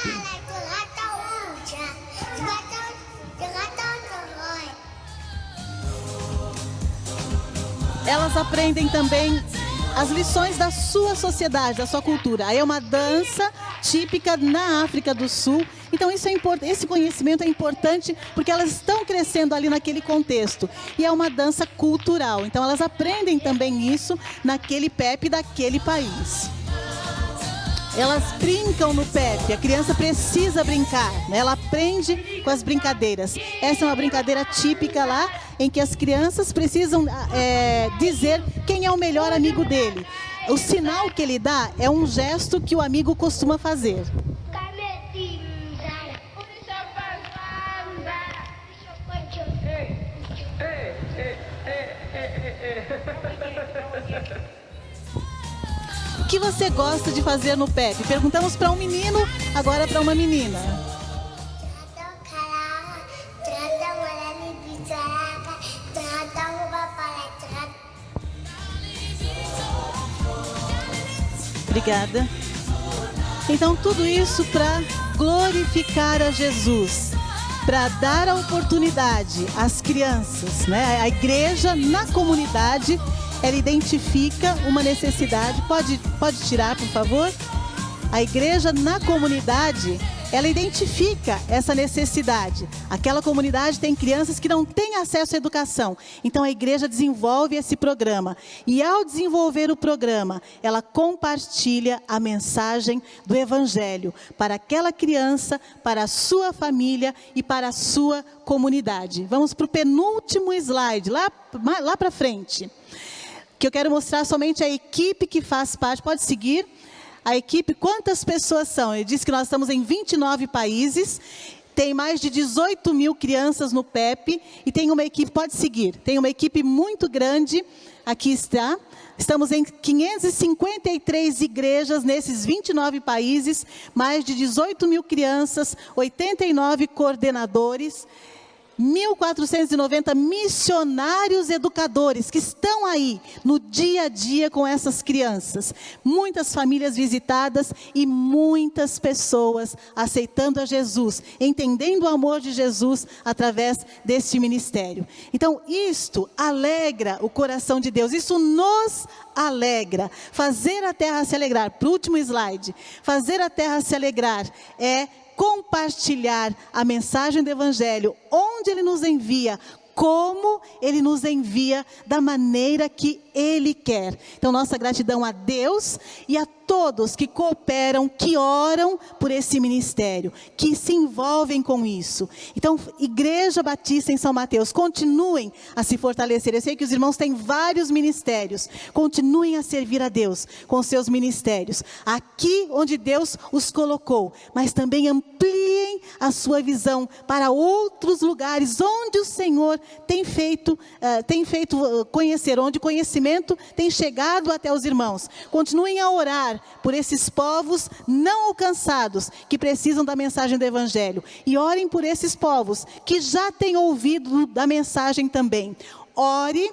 Elas aprendem também as lições da sua sociedade, da sua cultura. Aí é uma dança típica na África do Sul. Então isso esse conhecimento é importante porque elas estão crescendo ali naquele contexto. E é uma dança cultural. Então elas aprendem também isso naquele PEP daquele país. Elas brincam no PEP, a criança precisa brincar, né? Ela aprende com as brincadeiras. Essa é uma brincadeira típica lá, em que as crianças precisam dizer quem é o melhor amigo dele. O sinal que ele dá é um gesto que o amigo costuma fazer. O que você gosta de fazer no PEP? Perguntamos para um menino, agora para uma menina. Obrigada. Então tudo isso para glorificar a Jesus, para dar a oportunidade às crianças, né? A igreja na comunidade, ela identifica uma necessidade. Pode tirar, por favor? A igreja na comunidade, ela identifica essa necessidade. Aquela comunidade tem crianças que não têm acesso à educação. Então a igreja desenvolve esse programa. E ao desenvolver o programa, ela compartilha a mensagem do Evangelho para aquela criança, para a sua família e para a sua comunidade. Vamos para o penúltimo slide, lá para frente. Que eu quero mostrar somente a equipe que faz parte. Pode seguir. A equipe, quantas pessoas são? Ele disse que nós estamos em 29 países, tem mais de 18 mil crianças no PEP e tem uma equipe, pode seguir, tem uma equipe muito grande, aqui está. Estamos em 553 igrejas nesses 29 países, mais de 18 mil crianças, 89 coordenadores, 1.490 missionários educadores que estão aí no dia a dia com essas crianças. Muitas famílias visitadas e muitas pessoas aceitando a Jesus, entendendo o amor de Jesus através deste ministério. Então, isto alegra o coração de Deus, isso nos alegra. Fazer a terra se alegrar, para o último slide, fazer a terra se alegrar é compartilhar a mensagem do Evangelho, onde Ele nos envia, como Ele nos envia, da maneira que Ele quer. Então nossa gratidão a Deus e a todos que cooperam, que oram por esse ministério, que se envolvem com isso. Então, Igreja Batista em São Mateus, continuem a se fortalecer. Eu sei que os irmãos têm vários ministérios, continuem a servir a Deus com seus ministérios, aqui onde Deus os colocou, mas também ampliem a sua visão para outros lugares onde o Senhor tem feito conhecer, onde o conhecimento tem chegado até os irmãos. Continuem a orar por esses povos não alcançados, que precisam da mensagem do Evangelho. E orem por esses povos que já têm ouvido da mensagem também. Ore,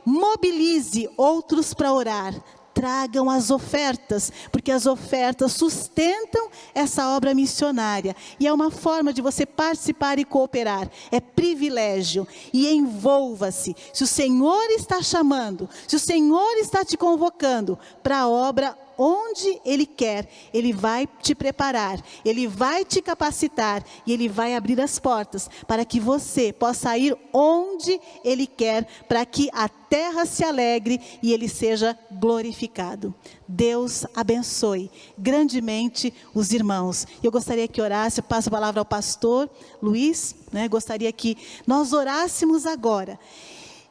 mobilize outros para orar. Tragam as ofertas, porque as ofertas sustentam essa obra missionária. E é uma forma de você participar e cooperar. É privilégio. E envolva-se. Se o Senhor está chamando, se o Senhor está te convocando para a obra, onde Ele quer, Ele vai te preparar, Ele vai te capacitar e Ele vai abrir as portas para que você possa ir onde Ele quer, para que a terra se alegre e Ele seja glorificado. Deus abençoe grandemente os irmãos. Eu gostaria que orasse, eu passo a palavra ao pastor Luiz, gostaria que nós orássemos agora.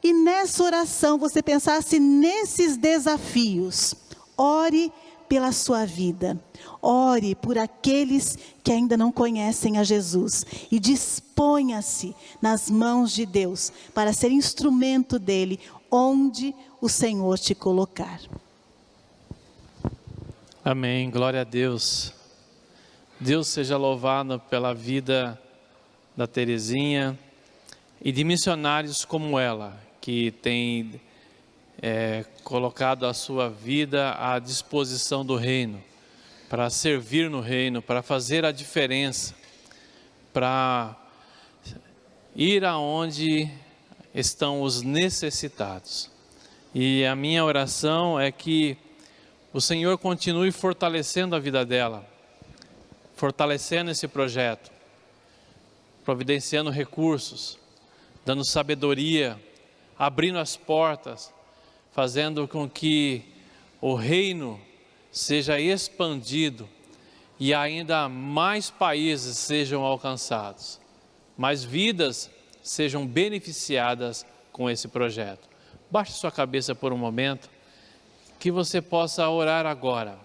E nessa oração você pensasse nesses desafios. Ore pela sua vida. Ore por aqueles que ainda não conhecem a Jesus. E disponha-se nas mãos de Deus para ser instrumento dEle, onde o Senhor te colocar. Amém, glória a Deus. Deus seja louvado pela vida da Terezinha e de missionários como ela, que tem colocado a sua vida à disposição do reino, para servir no reino, para fazer a diferença, para ir aonde estão os necessitados. E a minha oração é que o Senhor continue fortalecendo a vida dela, fortalecendo esse projeto, providenciando recursos, dando sabedoria, abrindo as portas, fazendo com que o reino seja expandido e ainda mais países sejam alcançados, mais vidas sejam beneficiadas com esse projeto. Baixe sua cabeça por um momento, que você possa orar agora,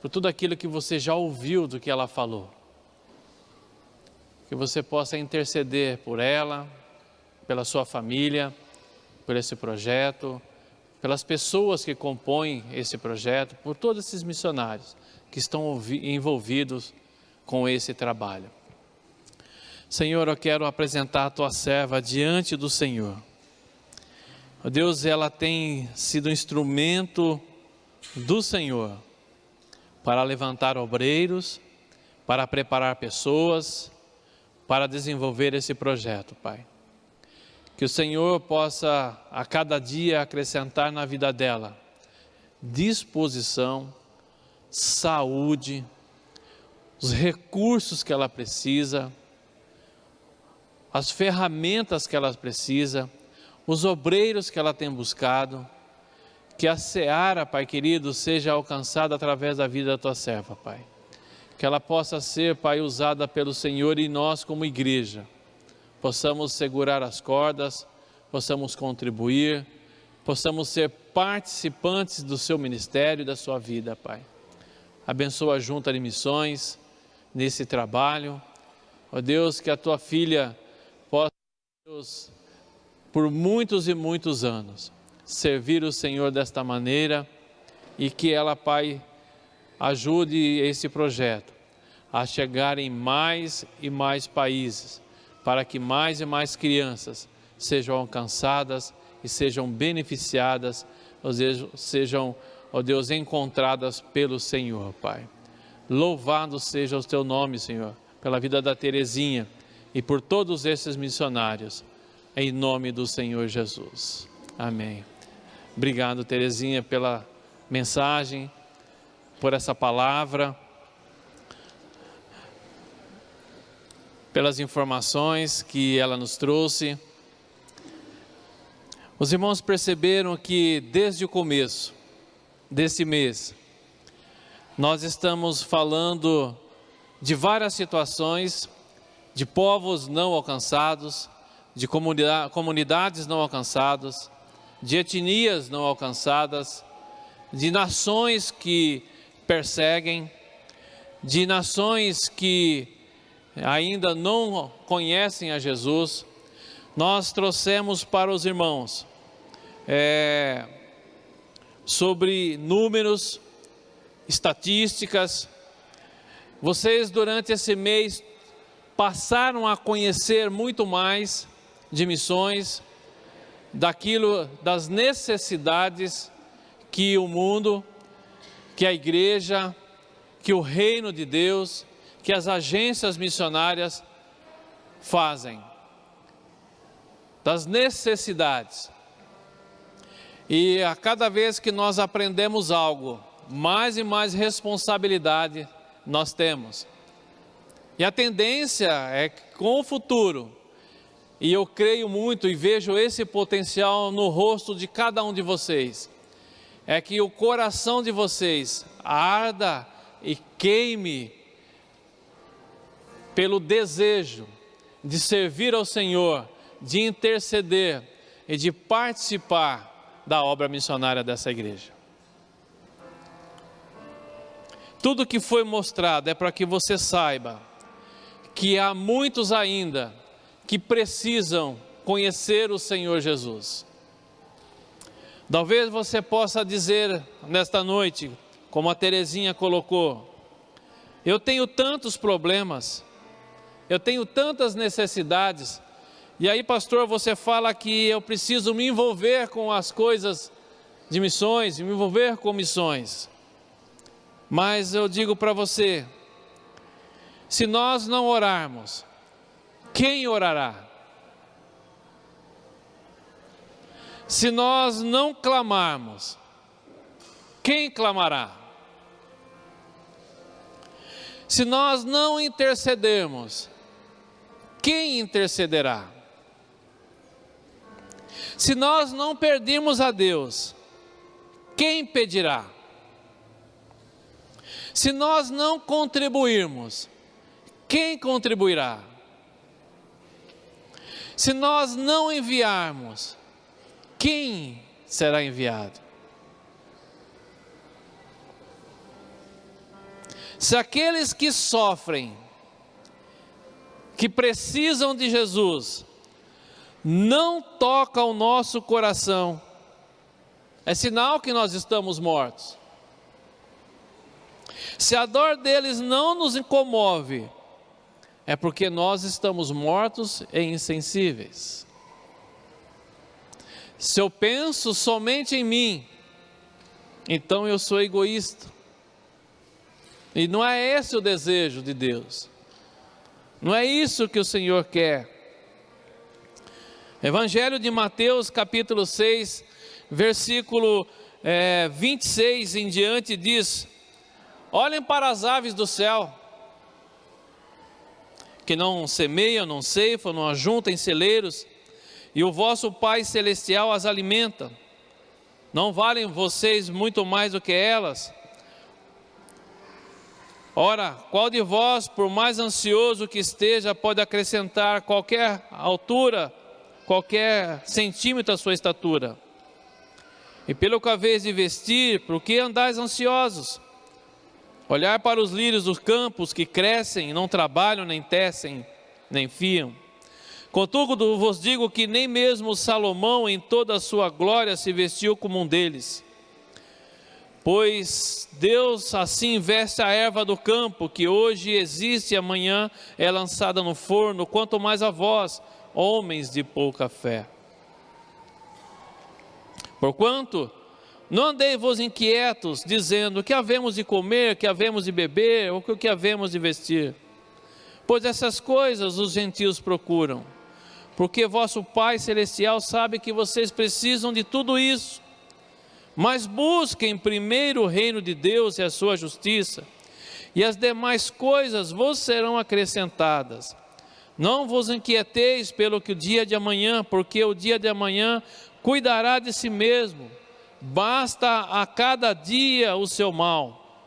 por tudo aquilo que você já ouviu do que ela falou. Que você possa interceder por ela, pela sua família, por esse projeto, pelas pessoas que compõem esse projeto, por todos esses missionários que estão envolvidos com esse trabalho. Senhor, eu quero apresentar a tua serva diante do Senhor. Ó Deus, ela tem sido instrumento do Senhor para levantar obreiros, para preparar pessoas, para desenvolver esse projeto, Pai. Que o Senhor possa a cada dia acrescentar na vida dela disposição, saúde, os recursos que ela precisa, as ferramentas que ela precisa, os obreiros que ela tem buscado. Que a seara, Pai querido, seja alcançada através da vida da tua serva, Pai. Que ela possa ser, Pai, usada pelo Senhor e nós como igreja possamos segurar as cordas, possamos contribuir, possamos ser participantes do seu ministério e da sua vida, Pai. Abençoa a junta de missões nesse trabalho. Ó Deus, que a tua filha possa, Deus, por muitos e muitos anos, servir o Senhor desta maneira e que ela, Pai, ajude esse projeto a chegar em mais e mais países, para que mais e mais crianças sejam alcançadas e sejam beneficiadas, ou seja, sejam, ó Deus, encontradas pelo Senhor, Pai. Louvado seja o teu nome, Senhor, pela vida da Terezinha e por todos esses missionários, em nome do Senhor Jesus. Amém. Obrigado, Terezinha, pela mensagem, por essa palavra, pelas informações que ela nos trouxe. Os irmãos perceberam que desde o começo desse mês, nós estamos falando de várias situações, de povos não alcançados, de comunidades não alcançadas, de etnias não alcançadas, de nações que perseguem, de nações que ainda não conhecem a Jesus. Nós trouxemos para os irmãos sobre números, estatísticas. Vocês durante esse mês passaram a conhecer muito mais de missões, das necessidades que o mundo, que a igreja, que o reino de Deus, que as agências missionárias fazem, das necessidades. E a cada vez que nós aprendemos algo mais e mais responsabilidade nós temos. E a tendência é que com o futuro, e eu creio muito e vejo esse potencial no rosto de cada um de vocês, é que o coração de vocês arda e queime pelo desejo de servir ao Senhor, de interceder e de participar da obra missionária dessa igreja. Tudo que foi mostrado é para que você saiba que há muitos ainda que precisam conhecer o Senhor Jesus. Talvez você possa dizer nesta noite, como a Terezinha colocou: eu tenho tantos problemas, eu tenho tantas necessidades, e aí, pastor, você fala que eu preciso me envolver com as coisas de missões, me envolver com missões. Mas eu digo para você, se nós não orarmos, quem orará? Se nós não clamarmos, quem clamará? Se nós não intercedermos, quem intercederá? Se nós não pedirmos a Deus, quem pedirá? Se nós não contribuirmos, quem contribuirá? Se nós não enviarmos, quem será enviado? Se aqueles que sofrem, que precisam de Jesus, não tocam o nosso coração, é sinal que nós estamos mortos. Se a dor deles não nos incomove, é porque nós estamos mortos e insensíveis. Se eu penso somente em mim, então eu sou egoísta. E não é esse o desejo de Deus. Não é isso que o Senhor quer. Evangelho de Mateus, capítulo 6, versículo 26 em diante diz: olhem para as aves do céu, que não semeiam, não ceifam, não ajuntam em celeiros, e o vosso Pai Celestial as alimenta. Não valem vocês muito mais do que elas? Ora, qual de vós, por mais ansioso que esteja, pode acrescentar qualquer altura, qualquer centímetro à sua estatura? E pelo que haveis de vestir, por que andais ansiosos? Olhar para os lírios dos campos, que crescem, não trabalham, nem tecem, nem fiam. Contudo, vos digo que nem mesmo Salomão, em toda a sua glória, se vestiu como um deles. Pois Deus assim veste a erva do campo, que hoje existe e amanhã é lançada no forno, quanto mais a vós, homens de pouca fé. Porquanto, não andei-vos inquietos, dizendo: que havemos de comer, que havemos de beber, ou que havemos de vestir? Pois essas coisas os gentios procuram, porque vosso Pai Celestial sabe que vocês precisam de tudo isso. Mas busquem primeiro o reino de Deus e a sua justiça, e as demais coisas vos serão acrescentadas. Não vos inquieteis pelo que o dia de amanhã, porque o dia de amanhã cuidará de si mesmo. Basta a cada dia o seu mal.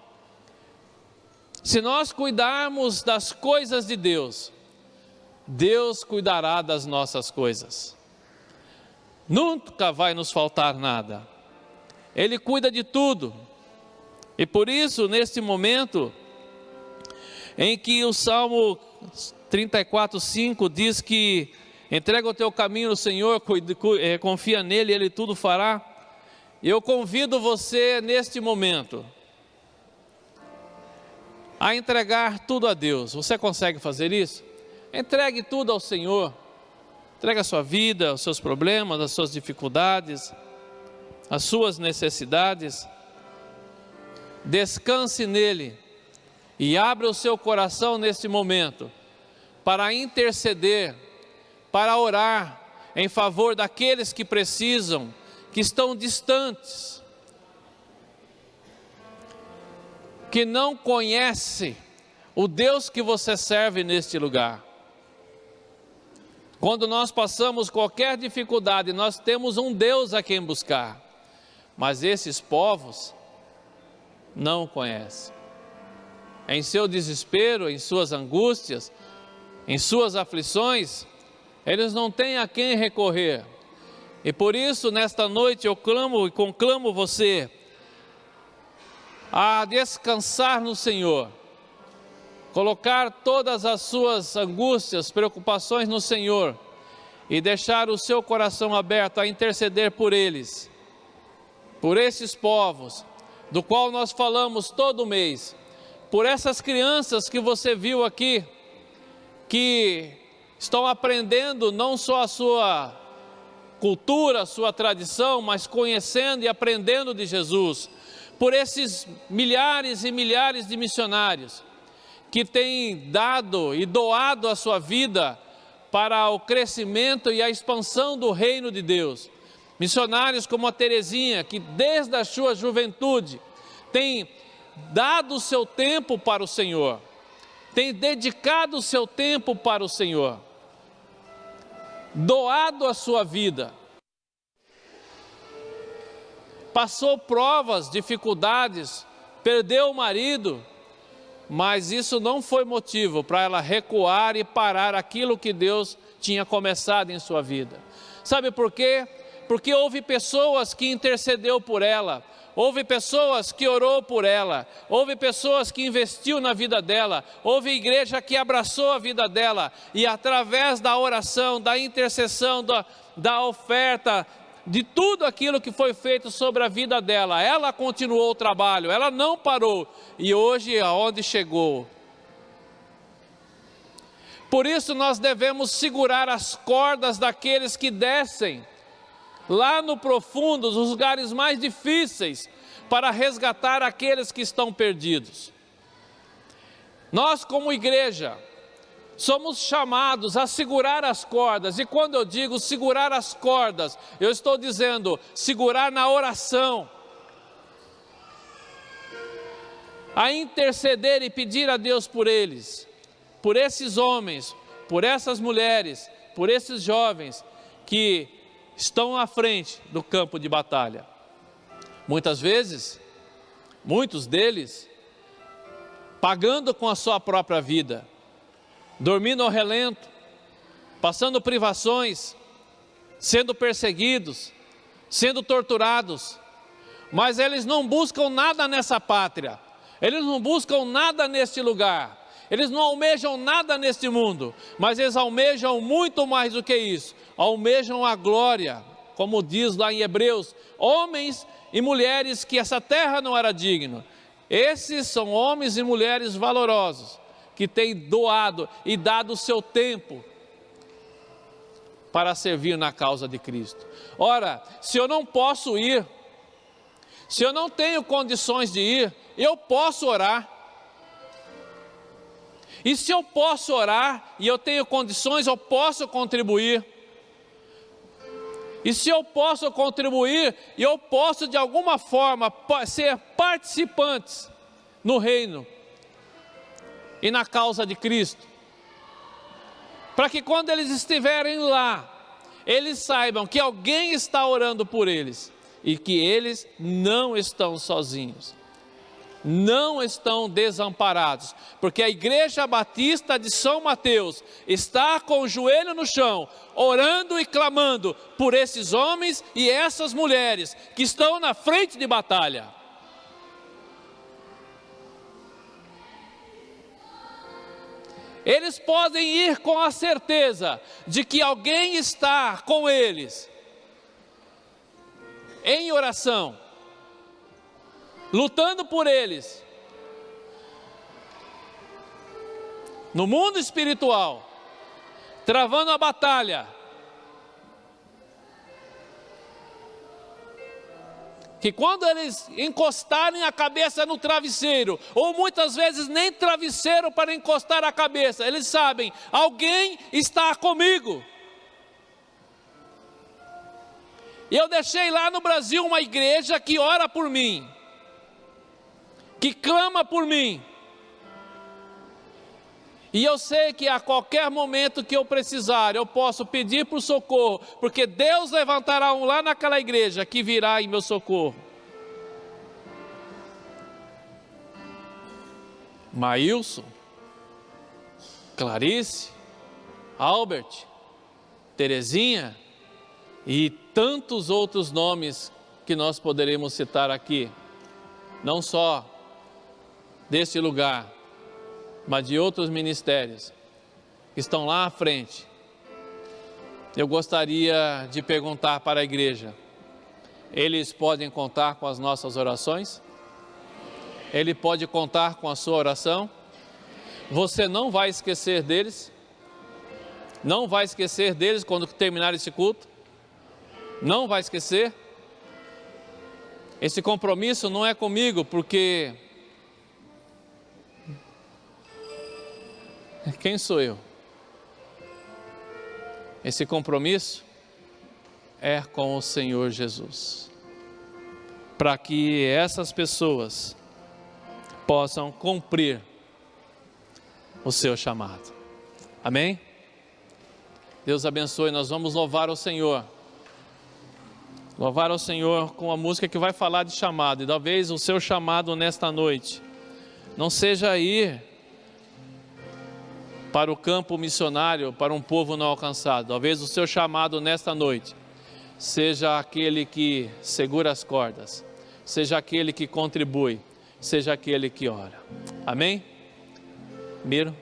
Se nós cuidarmos das coisas de Deus, Deus cuidará das nossas coisas. Nunca vai nos faltar nada. Ele cuida de tudo. E por isso, neste momento em que o Salmo 34:5 diz que entrega o teu caminho ao Senhor, confia nele, ele tudo fará. Eu convido você neste momento a entregar tudo a Deus. Você consegue fazer isso? Entregue tudo ao Senhor. Entregue a sua vida, os seus problemas, as suas dificuldades, as suas necessidades. Descanse nele e abra o seu coração neste momento para interceder, para orar em favor daqueles que precisam, que estão distantes. que não conhece o Deus que você serve neste lugar. Quando nós passamos qualquer dificuldade, nós temos um Deus a quem buscar. Mas esses povos não o conhecem. Em seu desespero, em suas angústias, em suas aflições, eles não têm a quem recorrer. E por isso, nesta noite, eu clamo e conclamo você a descansar no Senhor, colocar todas as suas angústias, preocupações no Senhor e deixar o seu coração aberto a interceder por eles, por esses povos, do qual nós falamos todo mês, por essas crianças que você viu aqui, que estão aprendendo não só a sua cultura, a sua tradição, mas conhecendo e aprendendo de Jesus, por esses milhares e milhares de missionários que têm dado e doado a sua vida para o crescimento e a expansão do reino de Deus. Missionários como a Terezinha, que desde a sua juventude tem dado o seu tempo para o Senhor, tem dedicado o seu tempo para o Senhor, doado a sua vida, passou provas, dificuldades, perdeu o marido, mas isso não foi motivo para ela recuar e parar aquilo que Deus tinha começado em sua vida. Sabe por quê? Porque houve pessoas que intercedeu por ela, houve pessoas que orou por ela, houve pessoas que investiu na vida dela, houve igreja que abraçou a vida dela, e através da oração, da intercessão, da oferta, de tudo aquilo que foi feito sobre a vida dela, ela continuou o trabalho, ela não parou, e hoje aonde chegou. Por isso nós devemos segurar as cordas daqueles que descem lá no profundo, nos lugares mais difíceis, para resgatar aqueles que estão perdidos. Nós, como igreja, somos chamados a segurar as cordas, e quando eu digo segurar as cordas, eu estou dizendo segurar na oração, a interceder e pedir a Deus por eles, por esses homens, por essas mulheres, por esses jovens que estão à frente do campo de batalha. Muitas vezes, muitos deles, pagando com a sua própria vida, dormindo ao relento, passando privações, sendo perseguidos, sendo torturados, mas eles não buscam nada nessa pátria, eles não buscam nada neste lugar, eles não almejam nada neste mundo, mas eles almejam muito mais do que isso, almejam a glória, como diz lá em Hebreus, homens e mulheres que essa terra não era digna. Esses são homens e mulheres valorosos, que têm doado e dado o seu tempo para servir na causa de Cristo. Ora, se eu não posso ir, se eu não tenho condições de ir, eu posso orar. E se eu posso orar e eu tenho condições, eu posso contribuir. E se eu posso contribuir, eu posso de alguma forma ser participantes no reino e na causa de Cristo, para que quando eles estiverem lá, eles saibam que alguém está orando por eles e que eles não estão sozinhos, não estão desamparados, porque a Igreja Batista de São Mateus está com o joelho no chão, orando e clamando por esses homens e essas mulheres que estão na frente de batalha. Eles podem ir com a certeza de que alguém está com eles, em oração, lutando por eles, no mundo espiritual, travando a batalha, que quando eles encostarem a cabeça no travesseiro, ou muitas vezes nem travesseiro para encostar a cabeça, eles sabem, alguém está comigo. E eu deixei lá no Brasil uma igreja que ora por mim, que clama por mim. E eu sei que a qualquer momento que eu precisar, eu posso pedir por socorro, porque Deus levantará um lá naquela igreja que virá em meu socorro. Maílson, Clarice, Albert, Terezinha e tantos outros nomes que nós poderemos citar aqui, não só deste lugar, mas de outros ministérios que estão lá à frente. Eu gostaria de perguntar para a igreja: eles podem contar com as nossas orações? Ele pode contar com a sua oração? Você não vai esquecer deles? Não vai esquecer deles quando terminar esse culto? Não vai esquecer? Esse compromisso não é comigo, porque quem sou eu? Esse compromisso é com o Senhor Jesus, para que essas pessoas possam cumprir o seu chamado. Amém? Deus abençoe. Nós vamos louvar o Senhor. Louvar ao Senhor com a música que vai falar de chamado. E talvez o seu chamado nesta noite não seja ir para o campo missionário, para um povo não alcançado. Talvez o seu chamado nesta noite seja aquele que segura as cordas, seja aquele que contribui, seja aquele que ora. Amém? Miro.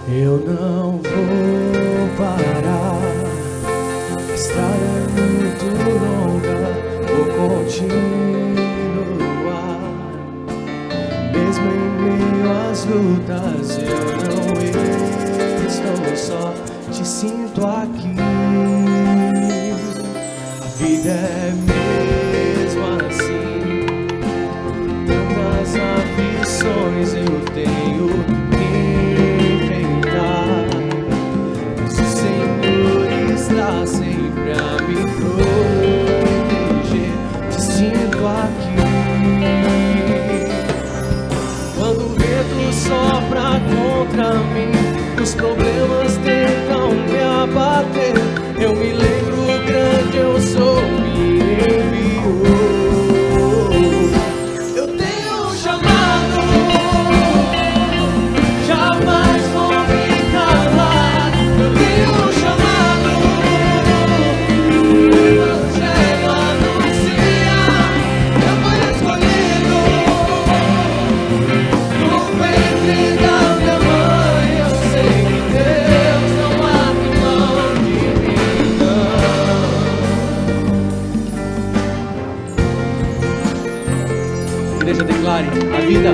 Eu não vou parar, a estrada é muito longa, vou continuar. Mesmo em meio às lutas, eu não estou só, te sinto aqui. A vida é mesmo assim, tantas aflições eu tenho está sempre a me proteger, te sinto aqui. Quando o vento sopra contra mim, os problemas tentam me abater, eu me lembro o grande eu sou, me enviou. Eu tenho um chamado, jamais vou me calar. Eu tenho um chamado, declare a vida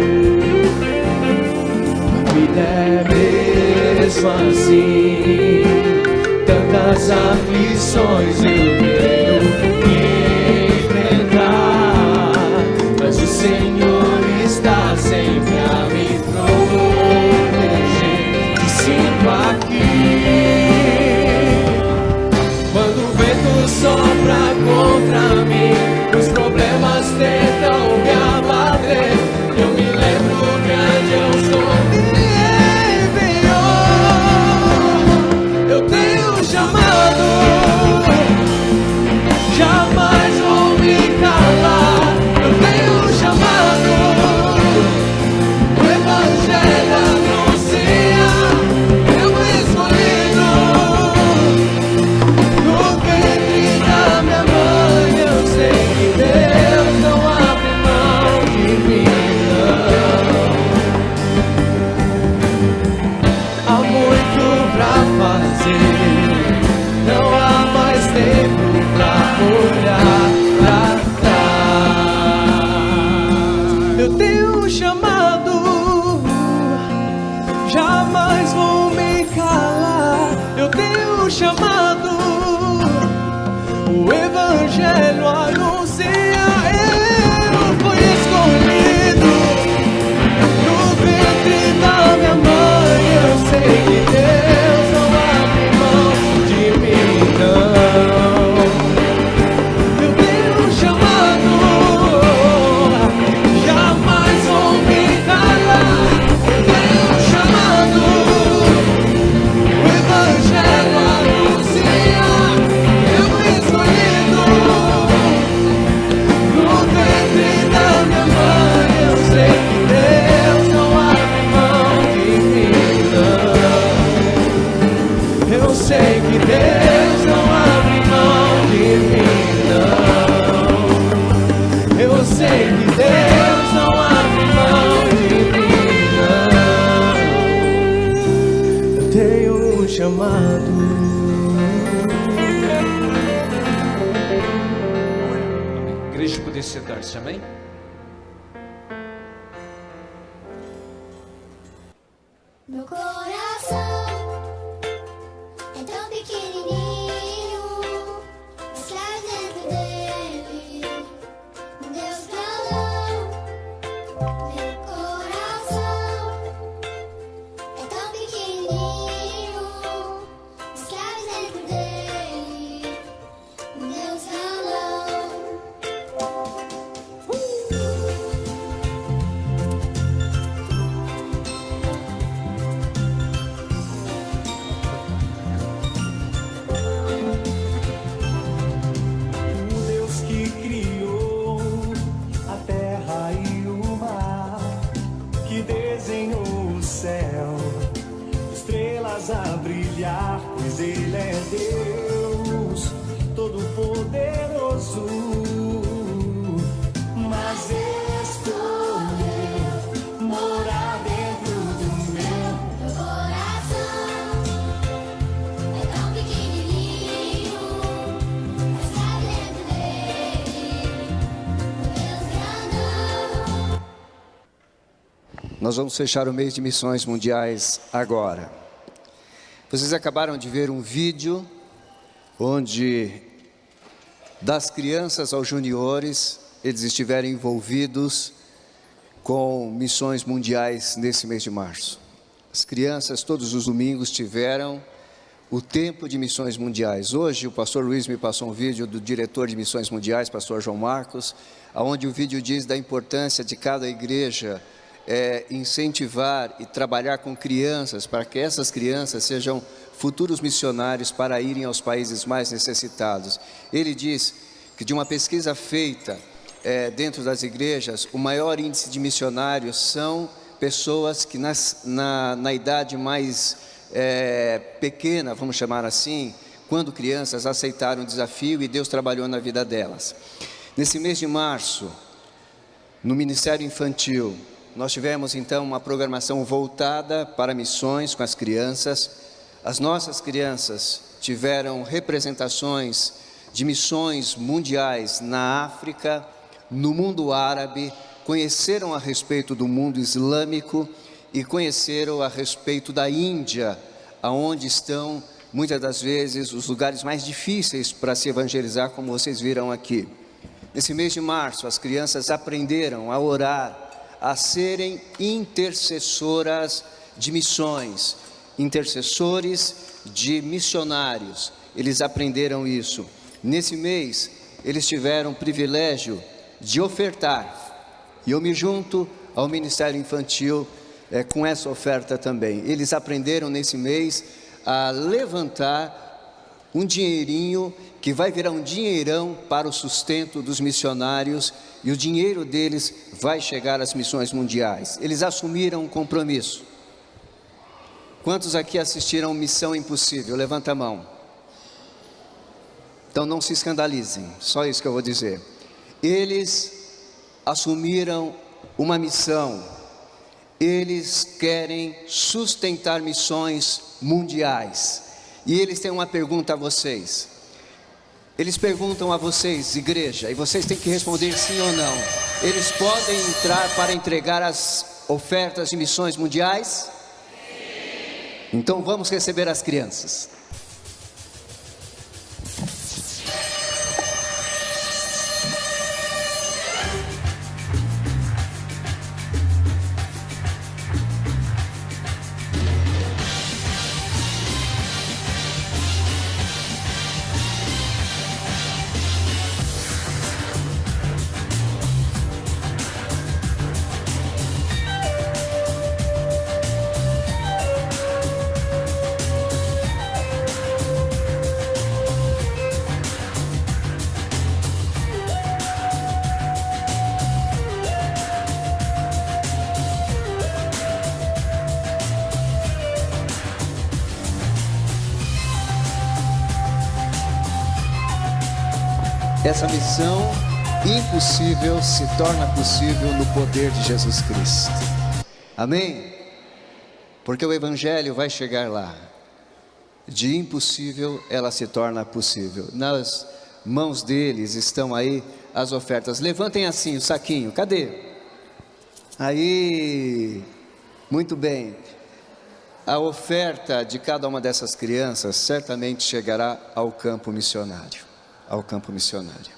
é mesmo assim, tantas aflições eu tenho que enfrentar, mas o Senhor está sempre a me proteger, te sinto aqui. Quando o vento sopra contra mim, os problemas tentam me abater, eu me lembro o grande eu sou, me enviou. Eu tenho um chamado, existe, amém? Meu coração é tão pequenininho, mas traz dentro dele um Deus grandão. Meu coração é tão pequenininho, mas traz dentro dele um Deus grandão. O Deus que criou a terra e o mar, que desenhou o céu, estrelas a brilhar, pois Ele é Deus Todo-Poderoso. Mas escolheu morar dentro do meu. Meu coração é tão pequenininho, mas está dentro dele um Deus grandão. Nós vamos fechar o mês de missões mundiais agora. Vocês acabaram de ver um vídeo onde das crianças aos juniores, eles estiveram envolvidos com missões mundiais nesse mês de março. As crianças todos os domingos tiveram o tempo de missões mundiais. Hoje o pastor Luiz me passou um vídeo do diretor de missões mundiais, pastor João Marcos, onde o vídeo diz da importância de cada igreja incentivar e trabalhar com crianças, para que essas crianças sejam futuros missionários para irem aos países mais necessitados. Ele diz que de uma pesquisa feita dentro das igrejas, o maior índice de missionários são pessoas que na idade mais pequena, vamos chamar assim, quando crianças aceitaram o desafio e Deus trabalhou na vida delas. Nesse mês de março, no Ministério Infantil, nós tivemos então uma programação voltada para missões com as crianças. As nossas crianças tiveram representações de missões mundiais na África, no mundo árabe, conheceram a respeito do mundo islâmico e conheceram a respeito da Índia, aonde estão muitas das vezes os lugares mais difíceis para se evangelizar, como vocês viram aqui. Nesse mês de março, as crianças aprenderam a orar, a serem intercessoras de missões, intercessores de missionários. Eles aprenderam isso. Nesse mês, eles tiveram o privilégio de ofertar, e eu me junto ao Ministério Infantil com essa oferta também. Eles aprenderam nesse mês a levantar um dinheirinho que vai virar um dinheirão para o sustento dos missionários, e o dinheiro deles vai chegar às missões mundiais. Eles assumiram um compromisso. Quantos aqui assistiram Missão Impossível? Levanta a mão. Então não se escandalizem, só isso que eu vou dizer. Eles assumiram uma missão. Eles querem sustentar missões mundiais. E eles têm uma pergunta a vocês. Eles perguntam a vocês, igreja, e vocês têm que responder sim ou não. Eles podem entrar para entregar as ofertas de missões mundiais? Sim. Então vamos receber as crianças. Essa missão impossível se torna possível no poder de Jesus Cristo. Amém? Porque o Evangelho vai chegar lá. De impossível ela se torna possível. Nas mãos deles estão aí as ofertas. Levantem assim o saquinho, cadê? Aí, muito bem. A oferta de cada uma dessas crianças certamente chegará ao campo missionário. Ao campo missionário.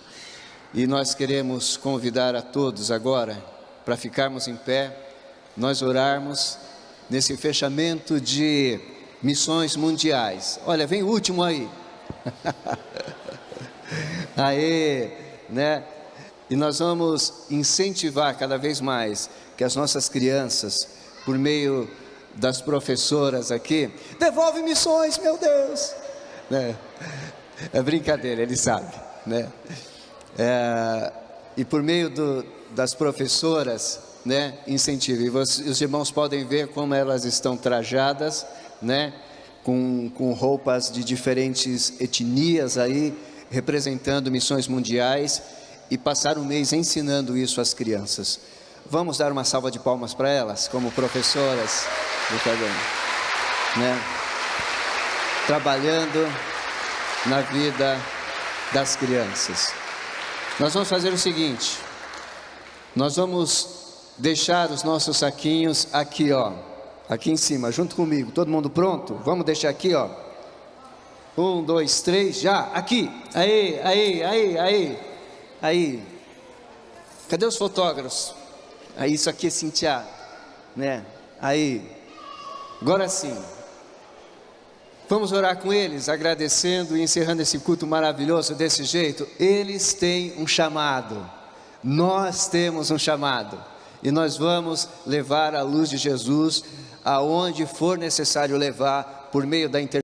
E nós queremos convidar a todos agora para ficarmos em pé, nós orarmos nesse fechamento de missões mundiais. Olha, vem o último aí. Aí, né? E nós vamos incentivar cada vez mais que as nossas crianças, por meio das professoras aqui, devolve missões, meu Deus, né? É brincadeira, ele sabe, né? E por meio das professoras, né, incentive. E os irmãos podem ver como elas estão trajadas, né, com roupas de diferentes etnias aí, representando missões mundiais, e passar um mês ensinando isso às crianças. Vamos dar uma salva de palmas para elas, como professoras do Cadê, né, trabalhando na vida das crianças. Nós vamos fazer o seguinte, nós vamos deixar os nossos saquinhos aqui, ó, aqui em cima, junto comigo. Todo mundo pronto? Vamos deixar aqui, ó. 1, 2, 3, já, aqui. Aí. Cadê os fotógrafos? Aí, isso aqui é Cintia, né? Aí. Agora sim. Vamos orar com eles, agradecendo e encerrando esse culto maravilhoso desse jeito. Eles têm um chamado, nós temos um chamado, e nós vamos levar a luz de Jesus aonde for necessário levar, por meio da intercessão.